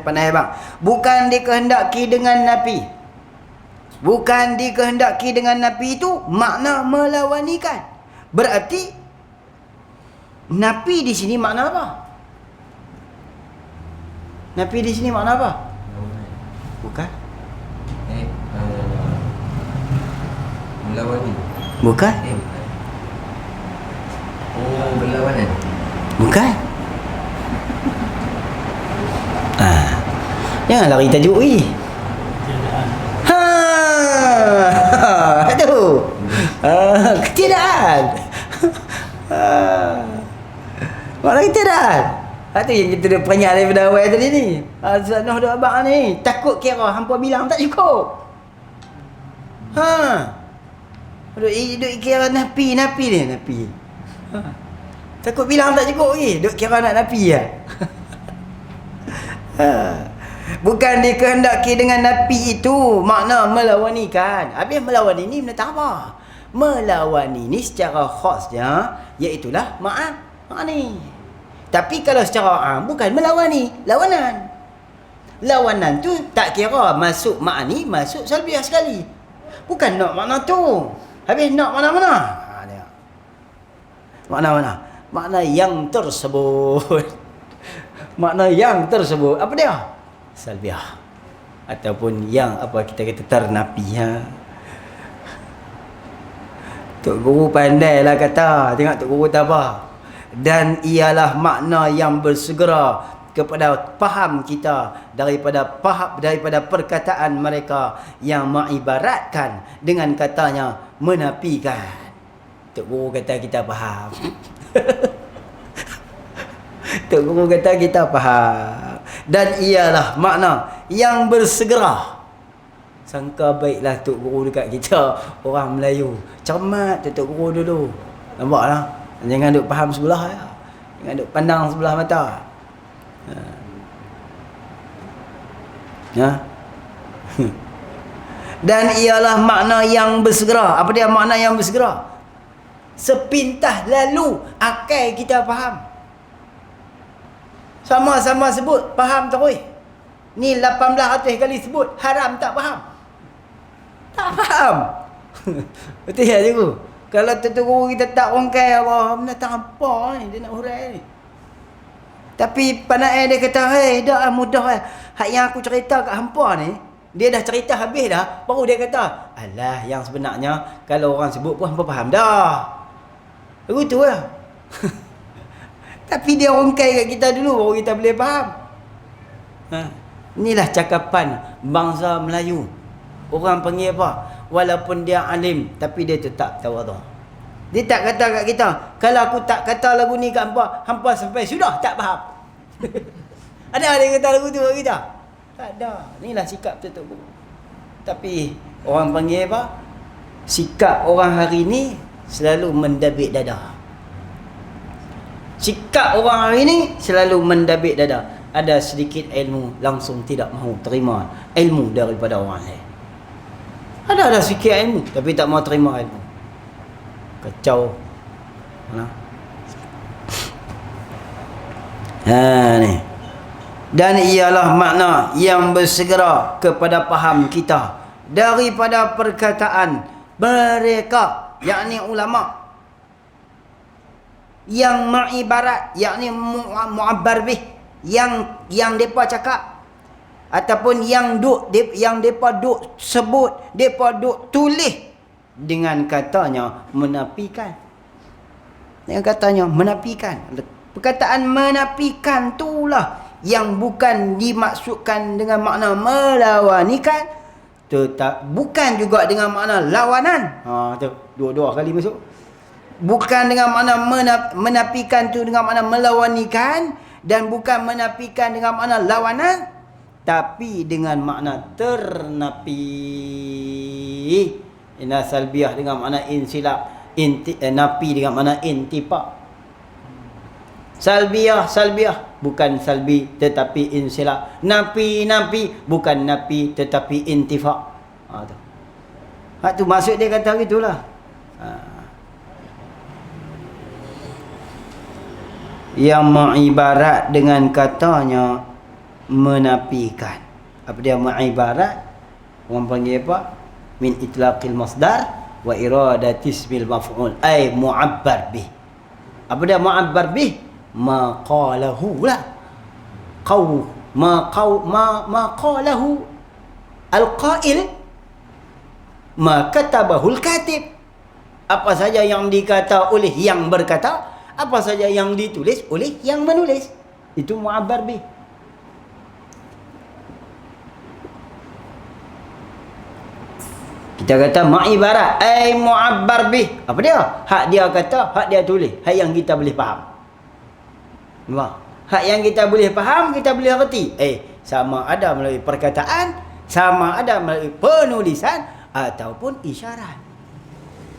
pandai bang. Bukan dikehendaki dengan nafi. Bukan dikehendaki dengan nafi itu makna melawanikan. Berarti nafi di sini makna apa? Nafi di sini makna apa? Bukan. Melawani. Bukan. Oh, berlawanan. Bukan. Jangan lari tajuk ni. Tu. Ketiadaan. Makna ketiadaan. Itu yang kita dah peranyak daripada awal tadi ni. Zanah duk abang ni. Takut kira hampa bilang tak cukup. Duk kira napi ni. Takut bilang tak cukup lagi. Duk kira nak napi lah. Bukan dikehendaki dengan napi itu makna melawanikan. Habis melawani ni benda tak apa. Melawani ni secara khasnya iaitulah ma'ani. Tapi kalau secara am bukan melawani, lawanan. Lawanan tu tak kira masuk ma'ani, masuk salbiah sekali. Bukan nak makna tu. Habis nak mana-mana. Makna-mana? Makna yang tersebut. Makna yang tersebut apa dia? Salbiah. Ataupun yang apa kita kata ternapi. Tok Guru pandailah kata. Tengok Tok Guru tak apa. Dan ialah makna yang bersegera kepada faham kita daripada perkataan mereka yang mengibaratkan dengan katanya menafikan. Tok Guru kata kita faham. Tok Guru kata kita faham. Dan ialah makna yang bersegera. Sangka baiklah Tok Guru dekat kita orang Melayu. Cermat Tok Guru dulu. Nampaklah. Jangan duk faham sebelah ya. Jangan duk pandang sebelah mata. Dan ialah makna yang bersegera. Apa dia makna yang bersegera? Sepintas lalu akal kita faham. Sama-sama sebut faham terus. Ni 1800 kali sebut haram tak faham. Tak faham. Betul ya cikgu? Kalau Guru kita tak rongkai Allah, benda tak apa ni dia nak hurai ni. Tapi pandai dia kata, "Hei, dah mudah lah. Hak yang aku cerita kat hampa ni, dia dah cerita habis dah, baru dia kata, alah yang sebenarnya kalau orang sebut pun hampa faham dah." Begitu lah. Tapi dia rongkai kat kita dulu baru kita boleh faham. Inilah cakapan bangsa Melayu. Orang panggil apa? Walaupun dia alim tapi dia tetap tawadhu. Dia tak kata kat kita, kalau aku tak kata lagu ni kat hampa sampai sudah tak faham. Ada dia kata lagu tu kat kita? Tak ada. Inilah sikap Tok Guru. Tapi orang panggil apa? Sikap orang hari ni selalu mendabik dada. Sikap orang hari ni selalu mendabik dada. Ada sedikit ilmu langsung tidak mahu terima ilmu daripada orang lain. Ada sikit ilmu tapi tak mau terima ilmu. Kacau. Ni. Dan ialah makna yang bersegera kepada faham kita daripada perkataan mereka, yakni ulama, yang ma'ibarat, yakni mu'abbar bih, yang depa cakap ataupun yang depa duk sebut, depa duk tulis dengan katanya menafikan. Dengan katanya menafikan. Perkataan menafikan itulah yang bukan dimaksudkan dengan makna melawanikan, bukan juga dengan makna lawanan. Tu dua-dua kali masuk. Bukan dengan makna menafikan tu dengan makna melawanikan, dan bukan menafikan dengan makna lawanan, tapi dengan makna ternapi. Ina salbiah dengan makna insilab, napi dengan makna intifa. Salbiah bukan salbi tetapi insilab. Napi bukan napi tetapi intifa. Tu. Tu maksud dia kata gitulah. Yang mengibarat dengan katanya menafikan. Apa dia mengibarat? Orang panggil apa? Min itlaqil masdar wa iradatis bil maf'ul, ay mu'abbar bih. Apa dia mu'abbar bih? Ma qalahu lah. Ma qalahu al-qail, ma katabahu al-katib. Apa saja yang dikata oleh yang berkata, apa saja yang ditulis oleh yang menulis, itu mu'abbar bih. Kita kata ma'ibarat, ay mu'abbar bih. Apa dia? Hak dia kata, hak dia tulis, hak yang kita boleh faham. Nampak? Hak yang kita boleh faham, kita boleh reti. Sama ada melalui perkataan, sama ada melalui penulisan, ataupun isyarat,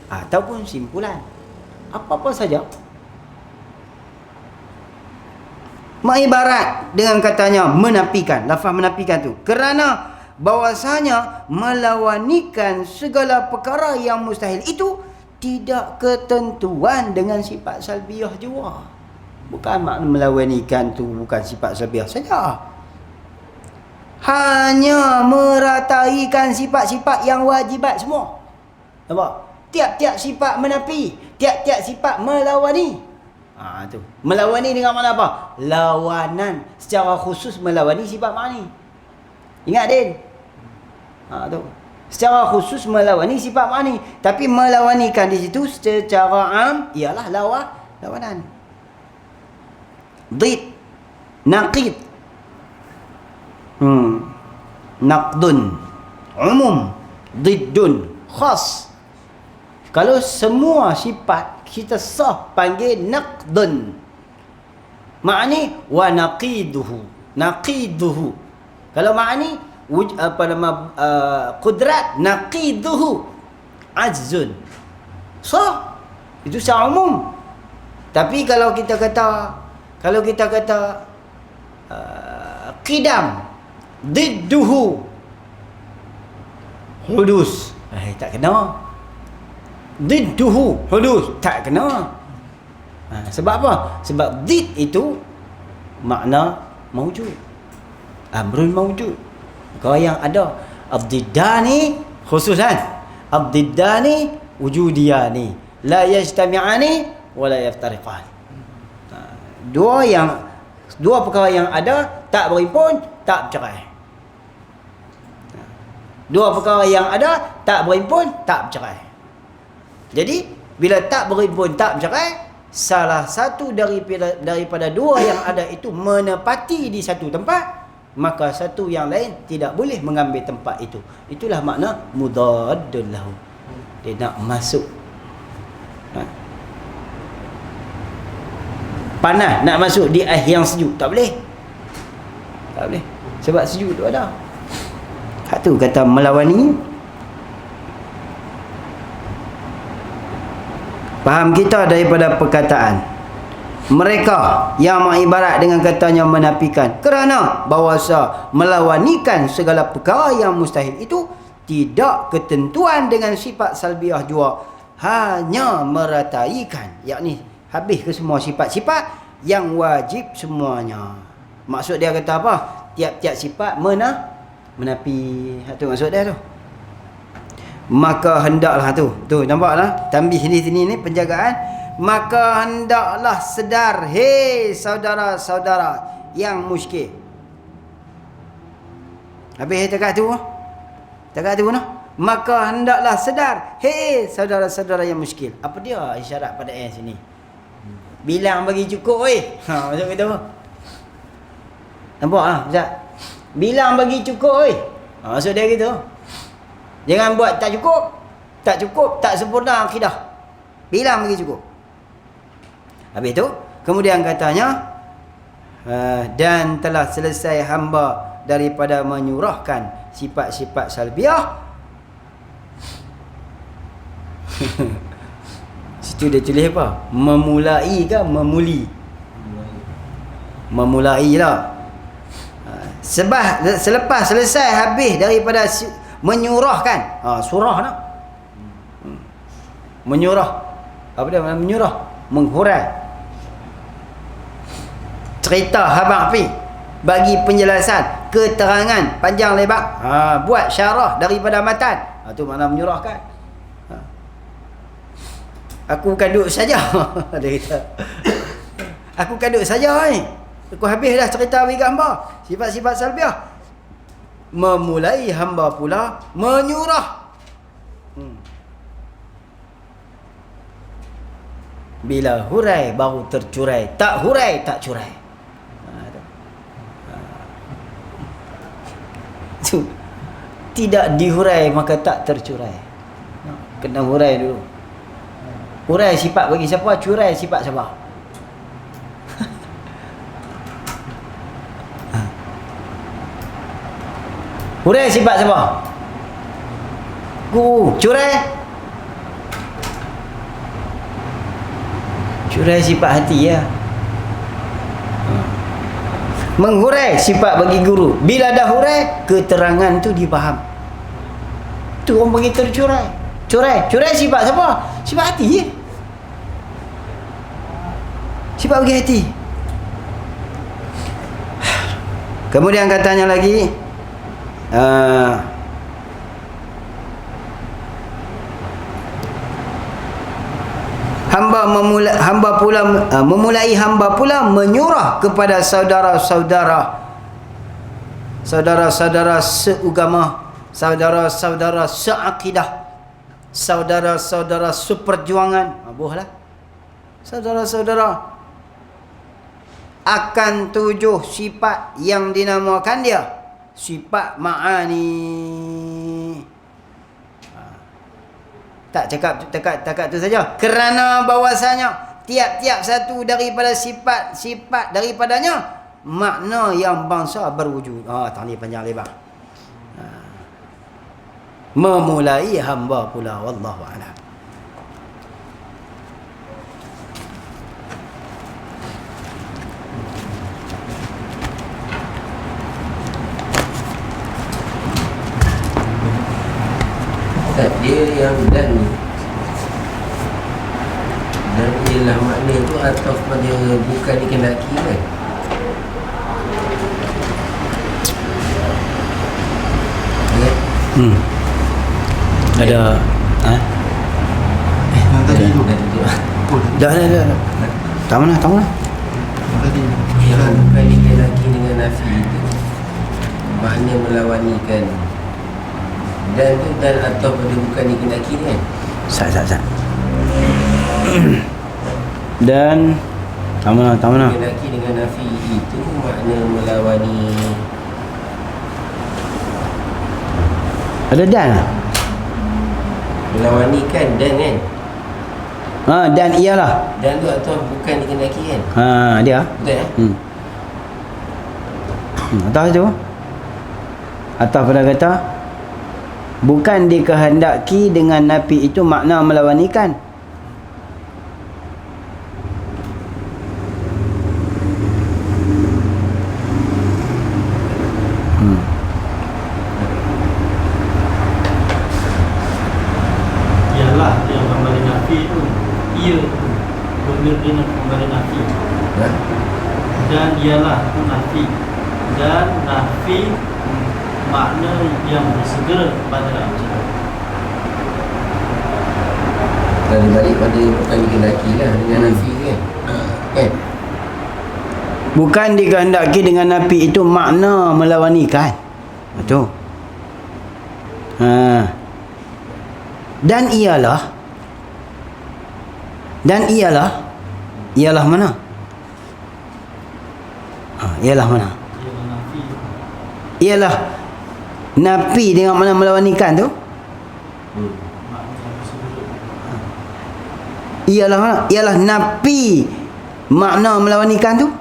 ataupun simpulan. Apa-apa saja. Ma'ibarat dengan katanya menafikan. Lafaz menafikan tu kerana bahwasanya melawanikan segala perkara yang mustahil itu tidak ketentuan dengan sifat salbiah juga. Bukan makna melawanikan tu bukan sifat salbiah saja. Hanya merataikan sifat-sifat yang wajibat semua. Nampak? Tiap-tiap sifat menafi, tiap-tiap sifat melawani. Tu. Melawani dengan makna apa? Lawanan. Secara khusus melawani sifat ma'ni. Ingat Din? Tu. Secara khusus melawani sifat ma'ni, tapi melawanikan di situ secara am ialah lawanan. Did, naqid, naqdun, umum, diddun, khas. Kalau semua sifat kita sah panggil naqdun. Ma'ni wa naqiduhu. Kalau ma'ni apa nama qudrat, naqiduhu ajzun. Sah. Itu secara umum. Tapi kalau kita kata qidam, didduhu hudus, tak kena. Didduhu hudus, tak kena. Sebab apa? Sebab did itu makna mawjud, amrun mawjud. Kalau yang ada ad-diddani khususan, ad-diddani wujudiyani, la yajtami'ani wa la yaftariqan. Dua perkara yang ada tak berhimpun, tak bercerai. Dua perkara yang ada tak berhimpun, tak bercerai. Jadi bila tak berhimpun, tak bercerai, salah satu daripada dua yang ada itu menepati di satu tempat, maka satu yang lain tidak boleh mengambil tempat itu. Itulah makna mudaddun lahu. Dia nak masuk. Panas nak masuk di air yang sejuk, tak boleh. Tak boleh. Sebab sejuk tu ada. Hak tu kata melawani. Faham kita daripada perkataan mereka yang mengibarat dengan katanya menafikan, kerana bahawasa melawanikan segala perkara yang mustahil itu tidak ketentuan dengan sifat salbiah jua, hanya merataikan, yakni habis ke semua sifat-sifat yang wajib semuanya. Maksud dia kata apa? Tiap-tiap sifat menapi. Itu maksud dia tu. Maka hendaklah tu nampaklah tanbih di sini ni penjagaan. Maka hendaklah sedar, hei saudara-saudara yang muskil. Habis dekat tu noh. Maka hendaklah sedar, hei saudara-saudara yang muskil. Apa dia isyarat pada ayat sini? Bilang bagi cukup oi. Macam kata apa? Nampak Ustaz? Bilang bagi cukup oi. Maksud dia gitu. Jangan buat tak cukup, tak sempurna akidah. Bilang bagi cukup. Habis itu, kemudian katanya, dan telah selesai hamba daripada menyurahkan sifat-sifat salbiah. Situ dia tulis apa? Memulai ke memuli? Memulai lah. Selepas selesai habis daripada menyurahkan, surah nak menyurah. Apa dia menyurah? Menghurai cerita habang api, bagi penjelasan, keterangan panjang lebar, buat syarah daripada matan. Itu makna menyurahkan. Aku bukan duduk saja. Dia kata, aku bukan duduk saja ni. Aku habis dah cerita bagi hamba sifat-sifat salbiah. Memulai hamba pula menyurah. Bila hurai baru tercurai, tak hurai tak curai. Tidak dihurai maka tak tercurai. Kena hurai dulu. Hurai sifat bagi siapa, curai sifat siapa. Hurai sifat siapa? Curai sifat hati ya. Menghurai sifat bagi guru. Bila dah hurai, keterangan tu dipaham. Tu orang panggil tercurai. Curai sifat siapa? Sifat hati je. Sifat bagi hati. Kemudian katanya lagi, memulai hamba pula menyurah kepada saudara-saudara seagama, saudara-saudara seakidah, saudara-saudara seperjuangan. Bolehlah. Saudara-saudara akan 7 sifat yang dinamakan dia sifat ma'ani. Tak cakap tu saja. Kerana bahwasanya tiap-tiap satu daripada sifat daripadanya makna yang bangsa berwujud. Tanya panjang lebar. Memulai hamba pula, wallahu a'lam. Dia yang dan ialah makna tu atau pada bukan dikendaki kan? Ada Yang tadi tu. Dah. Tak mana. Yang tadi. Yang bukan dikendaki dengan nafi itu makna melawanikan. Dan tu dan atau pada bukan dikendaki kan? Sat. dan tak mana. Dikendaki dengan nafi itu makna melawani. Ada dan. Melawanikan dan kan? Dan iyalah. Dan tu atau bukan dikendaki kan? Dia. Betul Atas tu. Atas pada kata bukan dikehendaki dengan nafi itu makna melawanikan. Ialah yang kembali nafi tu. Ia tu. Benda dia nak kembali nafi. ialah itu nafi, dan nafi makna yang bersegera kepada acara. Dan balik pada bukan dikehendaki lah dengan nafi kan. Kan? Bukan dikehendaki dengan nafi itu makna melawanikan. Betul. Dan ialah mana? Ialah mana? Ialah nafi. Ialah nafi dengan mana melawanikan tu? Makna yang bersegera. Ialah mana? Ialah nafi makna melawanikan tu?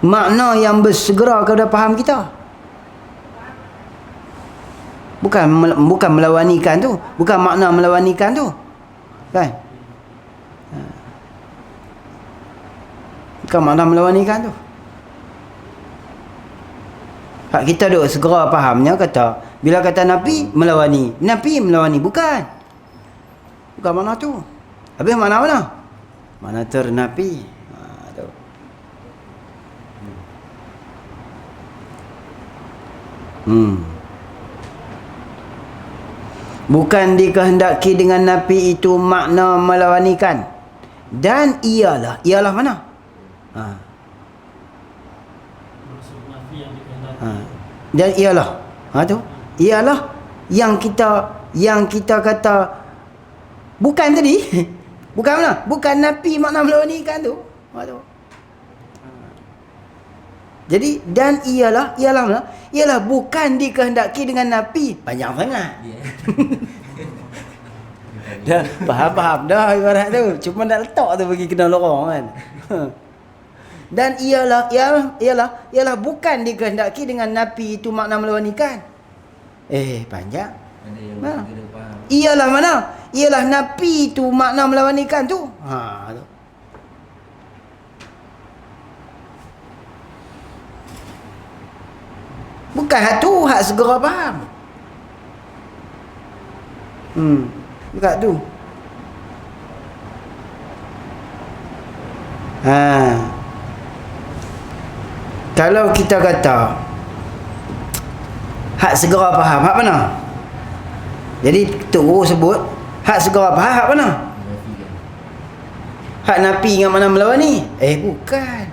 Makna yang bersegera kepada faham kita. Bukan melawanikan tu, bukan makna melawanikan tu. Kan? Bukan makna melawanikan tu. Hak kita duk segera fahamnya kata bila kata nafi melawani. Nafi melawani bukan. Bukan makna tu. Habis makna mana? Makna ternafi. Tu. Bukan dikehendaki dengan nafi itu makna melawanikan. Dan ialah mana? Maksud nafi yang dikehendaki. Dan ialah tu ialah yang kita kata bukan tadi. Bukan mana? Bukan nafi makna melawanikan tu. Tu. Jadi dan ialah mana? Ialah bukan dikehendaki dengan nafi. Panjang sangat. Dah faham dah ibarat tu. Cuma nak letak tu bagi kena lorong kan. Dan ialah bukan dikehendaki dengan nafi itu makna melawanikan. Panjang. Ada yang Mana? kena faham. Ialah mana? Ialah nafi itu makna melawanikan tu. Tu. Bukan hak tu, hak segera faham. Bukan tu. Kalau kita kata hak segera faham, hak mana? Jadi tu guru sebut hak segera faham, hak mana? Nafi kan. Hak nafi dengan mana melawani? Bukan.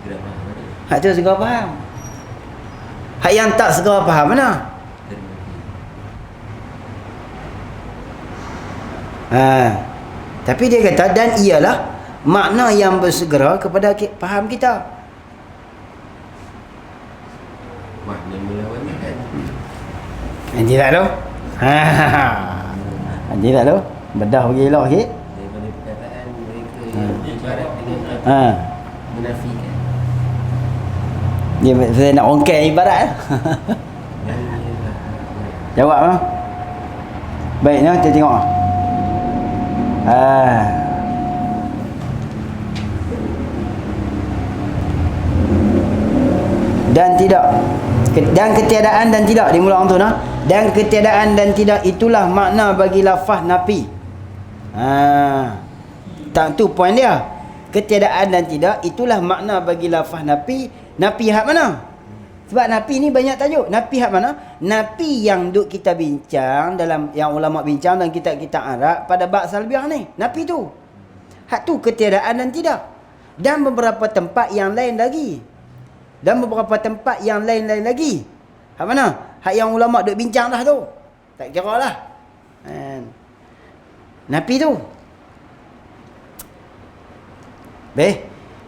Segera faham ada. Hak tu segera faham. Hak yang tak segera faham mana? Ternafi. Tapi dia kata dan ialah makna yang bersegera kepada faham kita. Makna melawanikan. Nanti tak tu? Nanti tak tu? Bedah bagi elok sikit. Daripada perkataan mereka yang ibarat dengan menafikan. Dia saya nak ongkar ibarat. Dan ialah Jawab ah. Baiknya kita tengok. Dan tidak. Dan ketiadaan dan tidak di mula orang tu nah. Dan ketiadaan dan tidak itulah makna bagi lafaz nafi. Tak tu poin dia. Ketiadaan dan tidak itulah makna bagi lafaz nafi. Nafi hak mana? Sebab nafi ni banyak tajuk. Nafi hak mana? Nafi yang duk kita bincang dalam yang ulama bincang dalam kitab-kitab Arab pada bab salbiah ni. Nafi tu. Hak tu ketiadaan dan tidak. Dan beberapa tempat yang lain lagi. Hak mana? Hak yang ulama duk bincang dah tu. Tak kira lah. Nafi tu.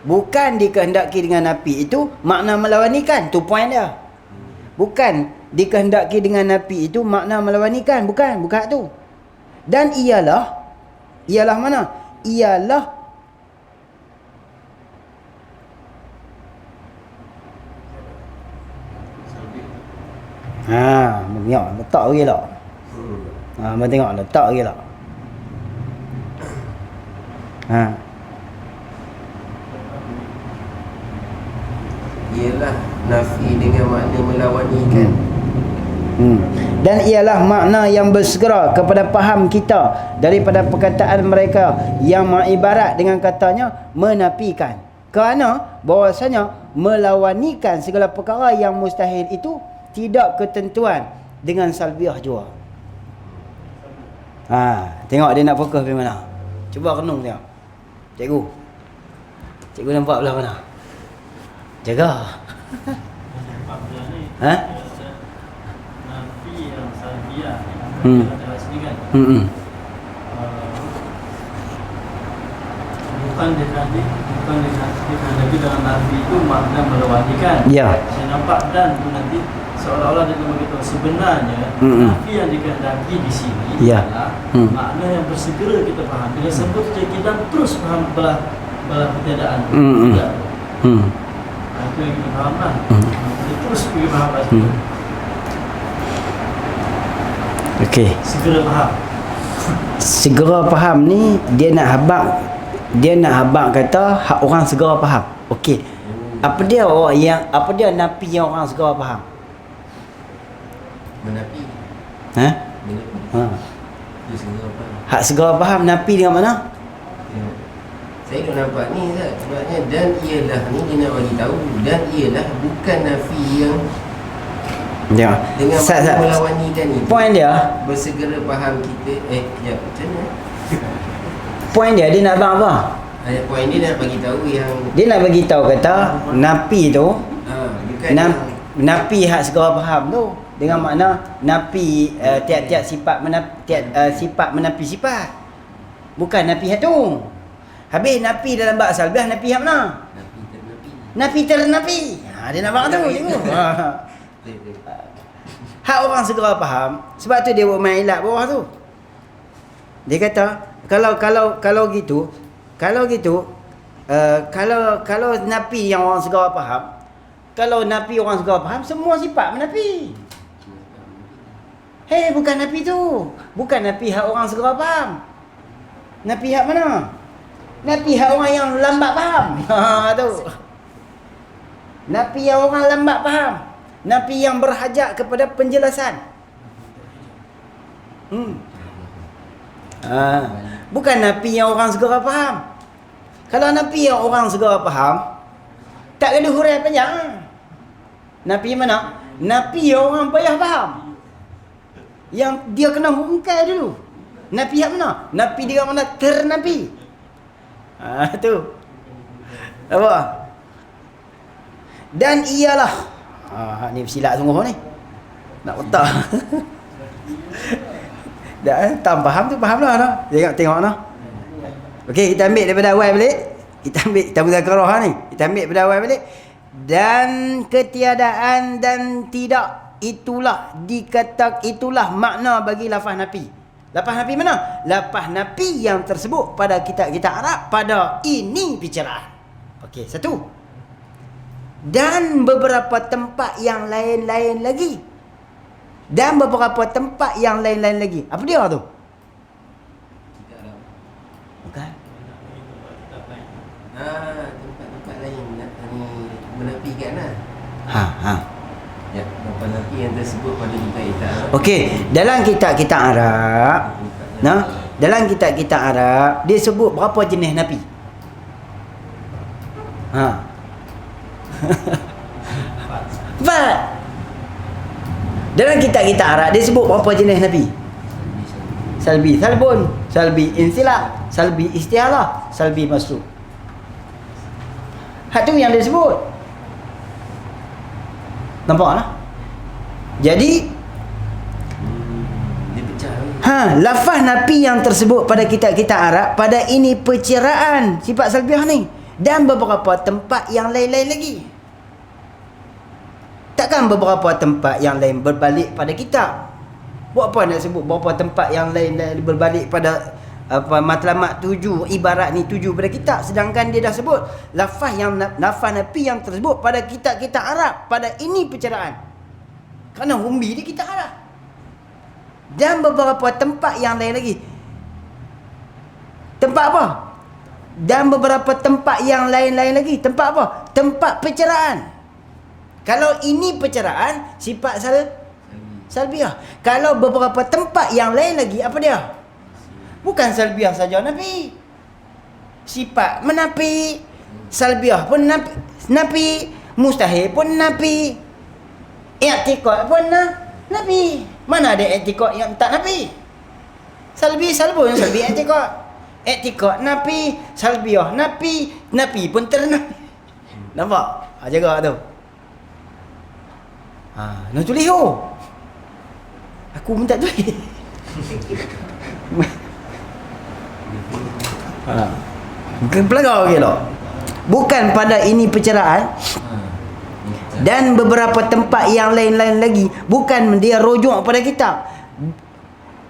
Bukan dikehendaki dengan nafi itu makna melawanikan. Tu poin dia. Bukan dikehendaki dengan nafi itu makna melawanikan. Bukan tu. Dan ialah mana? Ialah tengok letak lagi lah. Tengok letak lagi lah. ialah nafi dengan makna melawanikan. Dan ialah makna yang bersegera kepada faham kita daripada perkataan mereka yang mengibarat dengan katanya menafikan. Kerana bahwasanya melawanikan segala perkara yang mustahil itu tidak ketentuan dengan salbiah jua. Tengok dia nak fokus di mana. Cuba renung tengok. Cikgu nampak belah mana? Jaga. Nampak belah ni. Ha? Nafi yang salbiah. Dalam sini kan. Bukan dia nanti dalam nafi itu makna melawanikan. Ya. Saya nampak dan tu nanti seolah-olah dia beritahu sebenarnya nafi yang dikehendaki di sini adalah makna yang bersegera kita faham. Bila sebut kita terus faham belah ketiadaan. Tidak. Itu yang kita faham lah. Kita terus pergi faham pasti. Okey. Segera faham ni dia nak habaq kata hak orang segera faham. Okey. Apa dia napi yang orang segera faham? Menapi. Ha? Menapi. Dia segera faham. Hak segera faham napi dengan mana? Saya dah nampak ni Ustaz. Sebabnya dan ialah ni dia nak bagi tahu dan ialah bukan nafi yang Ya. dengan melawanikan ni. Poin dia, Bersegera faham kita macam mana? poin dia nak abang apa? Poin dia nak bagi tahu yang Dia nak bagi tahu kata napi tu bukan napi hak segera faham tu dengan makna napi tiap-tiap sifat sifat menapi sifat. Bukan napi hak tu. Habis napi dalam bab salbiah napi hak mana? Napi ternapi. Dia nak bang tu cikgu. Hak orang segera faham. Sebab tu dia buat main ilat bawah tu. Dia kata kalau gitu kalau napi yang orang segera faham, kalau napi orang segera faham, semua sifat menapi. Bukan napi tu. Bukan napi hak orang segera faham. Napi hak mana? Napi hak orang yang lambat faham. Tu. Napi yang orang lambat faham. Napi yang berhajat kepada penjelasan. Bukan napi yang orang segera faham. Kalau napi yang orang segera faham, tak kena hurai panjang. Napi mana? Napi yang orang payah faham. Yang dia kena hungkai dulu. Napi yang mana? Napi dia mana? Ternapi. Tu. Apa? Dan ialah. Ni bersilat sungguh ni. Nak otak. Dah tak faham tu fahamlah dah. Tengok dah. Okey, kita ambil daripada awal balik. Kita muzakarah ni. Kita ambil daripada awal balik. Dan ketiadaan dan tidak itulah itulah makna bagi lafaz nafi. Lafaz nafi mana? Lafaz nafi yang tersebut pada kitab Arab pada ini bicaraan. Okey, satu. Dan beberapa tempat yang lain-lain lagi. Dan beberapa tempat yang lain-lain lagi. Apa dia tu? Bukan. Tempat-tempat lain menafikan lah. Ya, tempat nafi yang tersebut pada kitab Arab. Okey, dalam kitab Arab, dalam kitab Arab dia sebut berapa jenis nafi? Empat. Dalam kitab Arab dia sebut berapa jenis nafi? Salbi salbun, salbi insilah, salbi istialah, salbi masruf. Hak tu yang dia sebut. Nampak lah. Jadi dia pecah. Lafaz nafi yang tersebut pada kitab Arab pada ini perceraian sifat salbiah ni dan beberapa tempat yang lain-lain lagi. Takkan beberapa tempat yang lain berbalik pada kitab? Buat apa nak sebut beberapa tempat yang lain berbalik pada matlamat 7 ibarat ni 7 pada kitab, sedangkan dia dah sebut lafaz nafi yang tersebut pada kitab Arab pada ini perceraian. Kerana humbi di kitab Arab. Dan beberapa tempat yang lain lagi. Tempat apa? Dan beberapa tempat yang lain-lain lagi. Tempat apa? Tempat perceraian. Kalau ini perceraian, sifat salbiah. Kalau beberapa tempat yang lain lagi, apa dia? Bukan salbiah saja nafi. Sifat menafi. salbiah pun nafi, mustahil pun nafi, i'tiqad pun nafi. Mana ada i'tiqad yang tak nafi? Salbi salbun, salbi i'tiqad. I'tiqad nafi, salbiah nafi pun ternafi. Nampak? Jaga tu. Nak tulis aku minta tulis. Pelagau okey tak? Bukan pada ini perceraian dan beberapa tempat yang lain-lain lagi. Bukan dia rujuk pada kitab.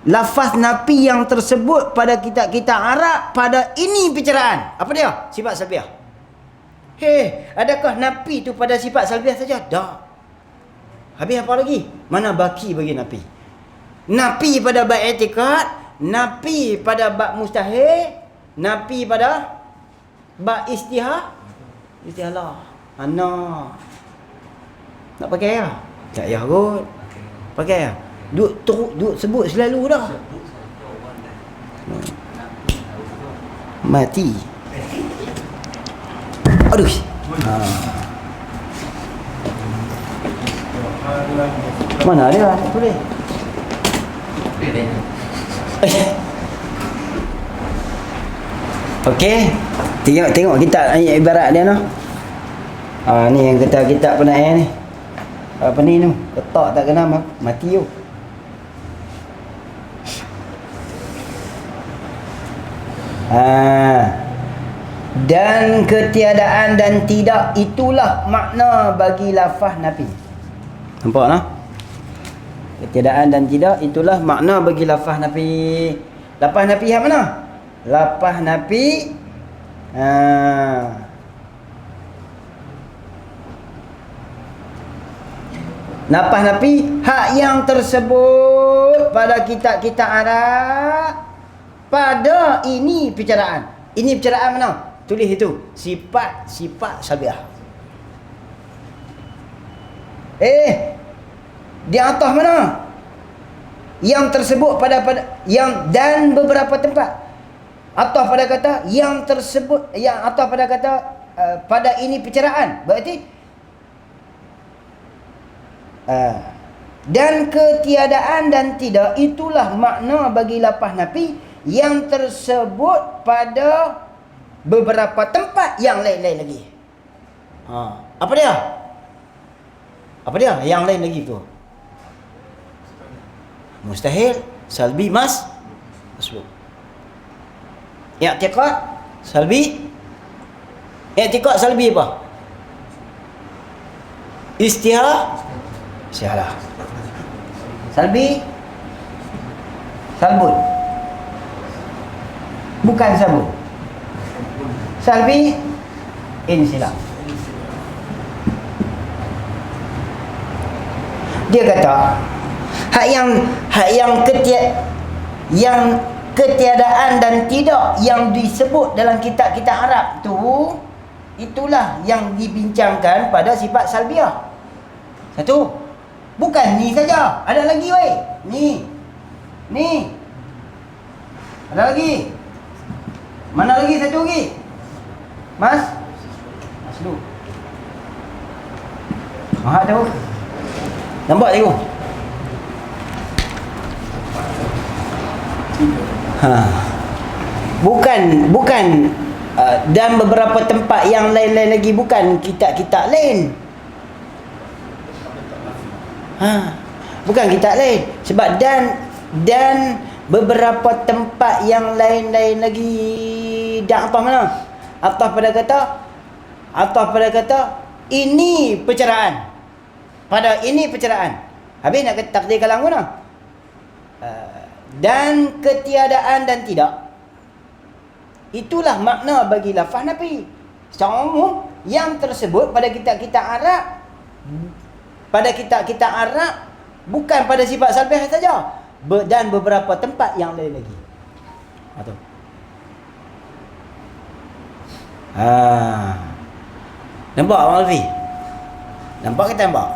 Lafaz nafi yang tersebut pada kitab-kitab Arab pada ini perceraian. Apa dia? Sifat salbiah. Adakah nafi tu pada sifat salbiah saja? Tak. Habis apa lagi? Mana baki bagi nafi? Nafi pada bab i'tiqad, nafi pada bab mustahil, nafi pada bab istihalah. Nak pakai ya? Tak payah kot. Pakai ya? Duk sebut selalu dah. Mati. Aduh. Mana dia? Tulis. Okey. Tengok kita ibarat dia noh. Ni yang kita pernah ni. Apa ni tu? Letak tak kena mati tu. Dan ketiadaan dan tidak itulah makna bagi lafaz nafi. Nampak tak? Ketiadaan dan tidak itulah makna bagi lafaz nafi. Lafaz nafi yang mana? Lafaz nafi lafaz nafi hak yang tersebut pada kitab-kitab Arab pada ini perceraian. Ini perceraian mana? Tulis itu sifat salbiah. Di atas mana? Yang tersebut pada yang dan beberapa tempat. Atau pada kata yang tersebut, yang atau pada kata pada ini perceraian. Berarti dan ketiadaan dan tidak itulah makna bagi lafaz nafi yang tersebut pada beberapa tempat yang lain-lain lagi. Apa dia? Apa dia? Yang lain lagi tu. Mustahil, salbi, masbuk. I'tiqad, salbi. I'tiqad salbi apa? Istihalah. Salbi, salbun. Bukan sabun. Salbi, insilah. Dia kata yang ketiadaan dan tidak yang disebut dalam kitab-kitab Arab tu, itulah yang dibincangkan pada sifat salbiah. Satu. Bukan ni saja, ada lagi weh. Ni. Ada lagi. Mana lagi satu lagi? Mas lu. Tu. Nampak tengok. Bukan dan beberapa tempat yang lain-lain lagi, bukan kitab-kitab lain. Bukan kitab lain. Sebab dan beberapa tempat yang lain-lain lagi. Dan apa mana? Atau pada kata ini perceraian. Pada ini perceraian. Habis nak takdir kalang mana? Dan ketiadaan dan tidak. Itulah makna bagi lafaz nafi. Secara umum yang tersebut pada kitab-kitab Arab, bukan pada sifat salbiah saja, dan beberapa tempat yang lain lagi. Nampak Abang Alfi? Nampak ke tak nampak?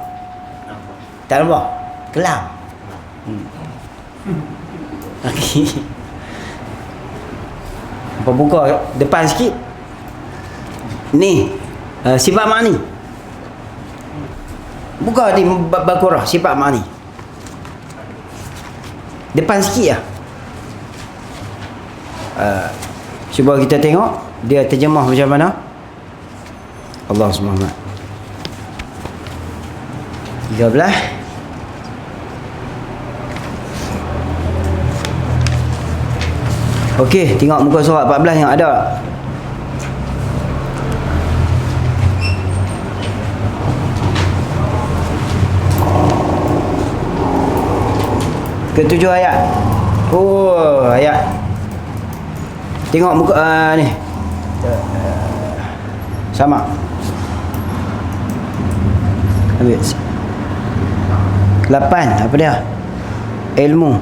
Tak nampak? Kelam. Okey. Apa buka depan sikit? Ni sifat ma'ni. Buka di Baqarah sifat ma'ni. Depan sikit lah. Cuba kita tengok dia terjemah macam mana. Allah SWT 13. Okey, tengok muka surat 14 yang ada. Ketujuh ayat. Oh, ayat. Tengok muka ni. Sama. Ambil. 8 apa dia? Ilmu.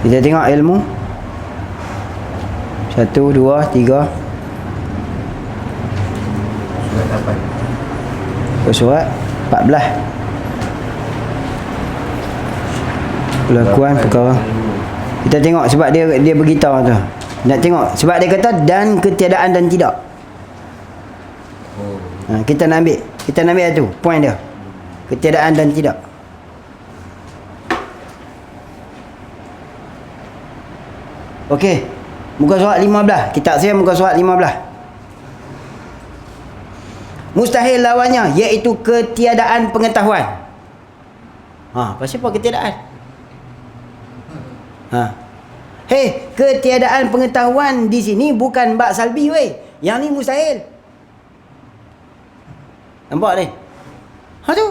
Kita tengok ilmu. 1 2 3. Surat 14. Pelakuan perkara. Kita tengok sebab dia beritahu tu. Nak tengok sebab dia kata dan ketiadaan dan tidak. Kita nak ambil tu point dia. Ketiadaan dan tidak. Okey. Muka surat 15. Kitab saya muka surat 15. Mustahil lawannya iaitu ketiadaan pengetahuan. Pasal apa ketiadaan? Ketiadaan pengetahuan di sini bukan bab salbi weh. Yang ni mustahil. Nampak ni? Tu.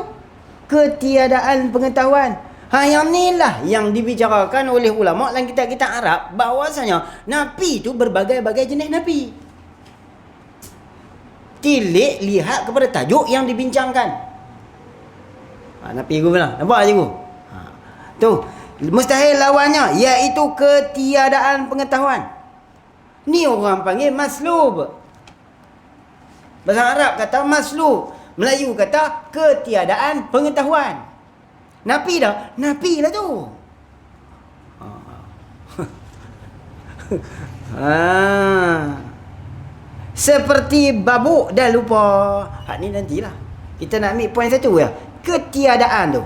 Ketiadaan pengetahuan. Yang ni lah yang dibicarakan oleh ulama dalam kitab-kitab Arab bahawasanya napi tu berbagai-bagai jenis napi. Tilik lihat kepada tajuk yang dibincangkan. Napi aku bilang. Nampak cikgu? Tu. Mustahil lawannya iaitu ketiadaan pengetahuan. Ni orang panggil maslub. Bahasa Arab kata maslub, Melayu kata ketiadaan pengetahuan. Napi dah, napi lah tu. Seperti babuk dah lupa. Ni nantilah. Kita nak ambil poin satu ya. Ketiadaan tu.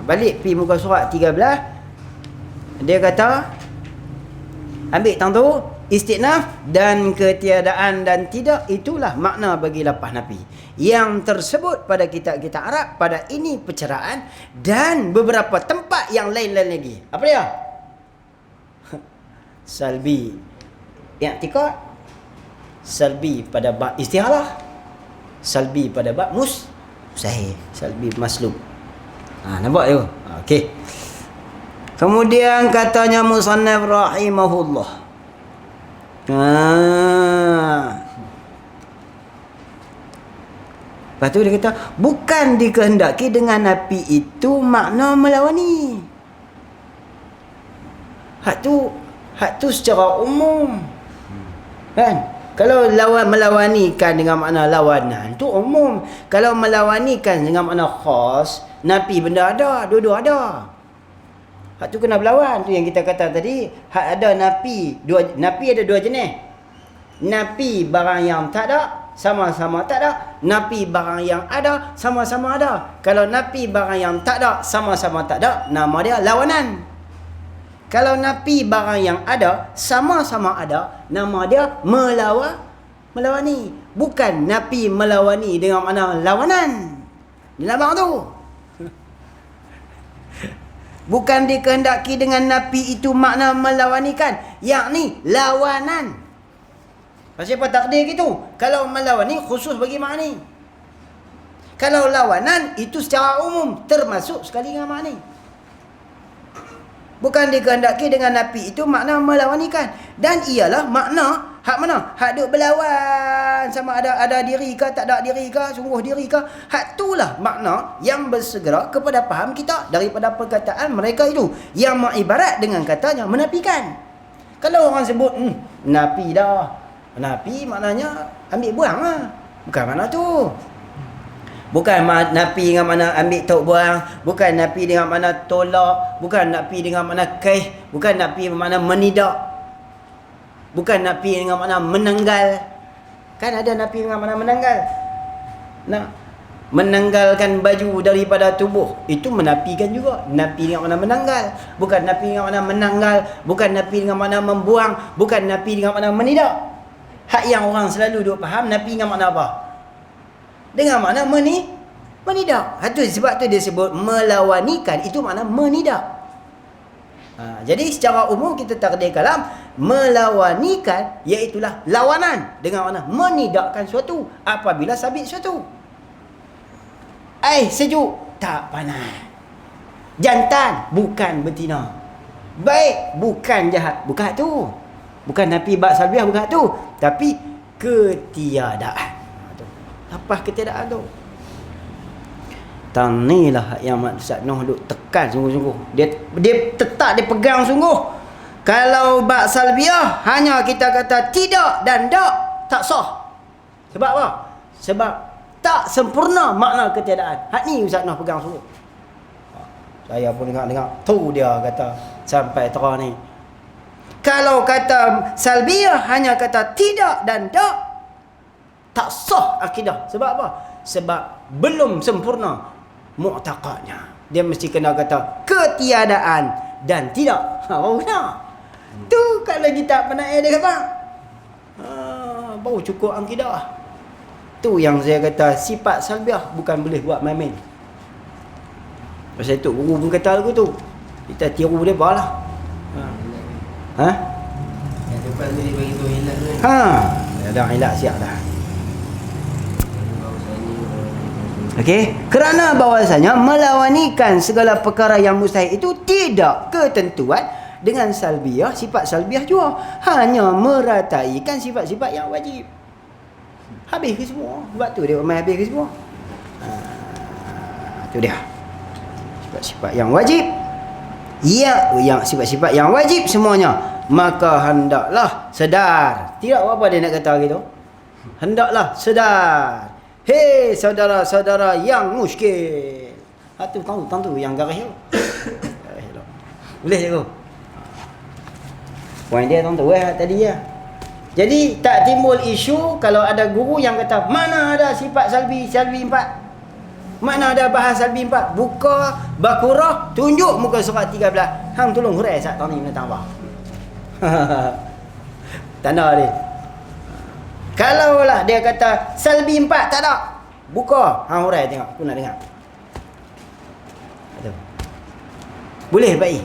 Balik pergi muka surat 13. Dia kata ambil tang tu istinaf dan ketiadaan dan tidak itulah makna bagi lapas nafi yang tersebut pada kitab-kitab Arab pada ini peceraan dan beberapa tempat yang lain-lain lagi. Apa dia? Salbi i'tiqad, salbi pada bab istihalah, salbi pada bab mustahil, salbi maslub. Nampak tu? Okey. Kemudian katanya musannaf rahimahullah. Lepas tu dia kata bukan dikehendaki dengan napi itu makna melawani. Hak tu secara umum. Kan? Kalau melawanikan dengan makna lawanan tu umum. Kalau melawanikan dengan makna khas, napi benda ada, dua-dua ada. Hak tu kena berlawan. Tu yang kita kata tadi, hak ada napi ada dua jenis. Napi barang yang tak ada, sama-sama tak ada. Napi barang yang ada, sama-sama ada. Kalau napi barang yang tak ada, sama-sama tak ada, nama dia lawanan. Kalau napi barang yang ada, sama-sama ada, nama dia melawani. Bukan napi melawani dengan makna lawanan. Dia nampak tu. Bukan dikehendaki dengan napi itu makna melawanikan, yakni lawanan. Pasal apa takdir gitu? Kalau melawani khusus bagi makni. Kalau lawanan itu secara umum termasuk sekali dengan makni. Bukan dikehendaki dengan napi itu makna melawanikan. Dan ialah makna hak mana? Hak duk berlawan sama ada diri ke tak ada diri ke, sungguh diri ke. Hak itulah makna yang bersegera kepada faham kita daripada perkataan mereka itu yang mengibarat dengan katanya menafikan. Kalau orang sebut nafi dah. Nafi maknanya ambil buang lah. Bukan makna tu. Bukan nafi dengan mana ambil tok buang, bukan nafi dengan mana tolak, bukan nafi dengan mana kaih, bukan nafi dengan mana menidak, bukan nafi dengan mana menanggal. Kan ada nafi dengan makna menanggal. Nah, menanggalkan baju daripada tubuh itu menafikan juga. Nafi dengan makna menanggal, bukan nafi dengan makna menanggal, bukan nafi dengan makna membuang, bukan nafi dengan makna menidak. Hak yang orang selalu duk faham nafi dengan makna apa? Dengan makna menidak. Sebab tu dia sebut melawanikan, itu makna menidak. Jadi secara umum kita takdir kalam melawanikan iaitulah lawanan dengan makna menidakkan suatu apabila sabit suatu. Air sejuk tak panas. Jantan bukan betina. Baik bukan jahat, bukan tu. Bukan nafi bab salbiah, bukan tu. Tapi ketiadaan. Apa ketiadaan tu? Tanilah yang Ustaz Noh duk tekan sungguh-sungguh. Dia tetap dia pegang sungguh. Kalau bab salbiah hanya kita kata tidak dan tak sah. Sebab apa? Sebab tak sempurna makna ketiadaan. Hak ni Ustaz Noh pegang sungguh. Saya pun dengar tu dia kata sampai terang ni. Kalau kata salbiah hanya kata tidak dan tak sah akidah. Sebab apa? Sebab belum sempurna mu'taqadnya. Dia mesti kena kata ketiadaan dan tidak. Baru nak. Tu kalau kita pernah dia kata. Baru cukup akidah. Tu yang saya kata sifat salbiah bukan boleh buat main-main. Pasal tu guru pun kata lagu tu. Kita tiru dia balah. Yang depan tu dia bagi tu hilang tu. Dah hilang siap dah. Okey, kerana bahawasanya melawanikan segala perkara yang mustahil itu tidak ketentuan dengan salbiah, sifat salbiah juga. Hanya merataikan sifat-sifat yang wajib. Habis ke semua? Sebab tu dia main habis ke semua. Tu dia. Sifat-sifat yang wajib. Yang sifat-sifat yang wajib semuanya. Maka hendaklah sedar. Tidak apa dia nak kata gitu. Hendaklah sedar. Hei saudara-saudara yang muskil. Tu tahu yang garis tu. Boleh je tu. Poin dia tahu tadi ya. Jadi tak timbul isu kalau ada guru yang kata mana ada sifat salbi 4. Mana ada bahas salbi 4. Buka Baqarah, tunjuk muka surat 13. Hang tolong hurai sat tani nak tambah. Tanda dia. Kalaulah dia kata salbi 4 tak ada. Buka hang hurai tengok. Aku nak dengar. Aduh. Boleh baik.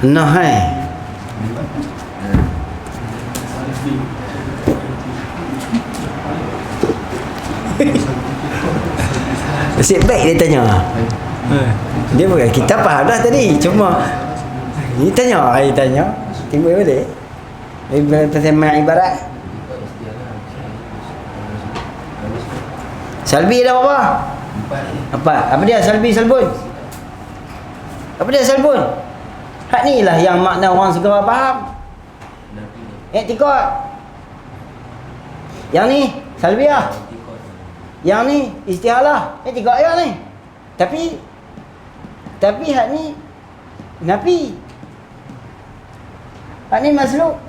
Nah hai. Nasib baik dia tanya. Dia bukan kita faham dah tadi. Cuma ni tanya. Timbul boleh. Pasal main ibarat. Salbi ada berapa? 4. Apa dia salbi salbun? Apa dia salbun? Hak ni lah yang makna orang segera faham. I'tiqad. Yang ni salbiah. Yang ni istihalah. I'tiqad yang ni. Tapi hak ni nafi. Hak ni masluk.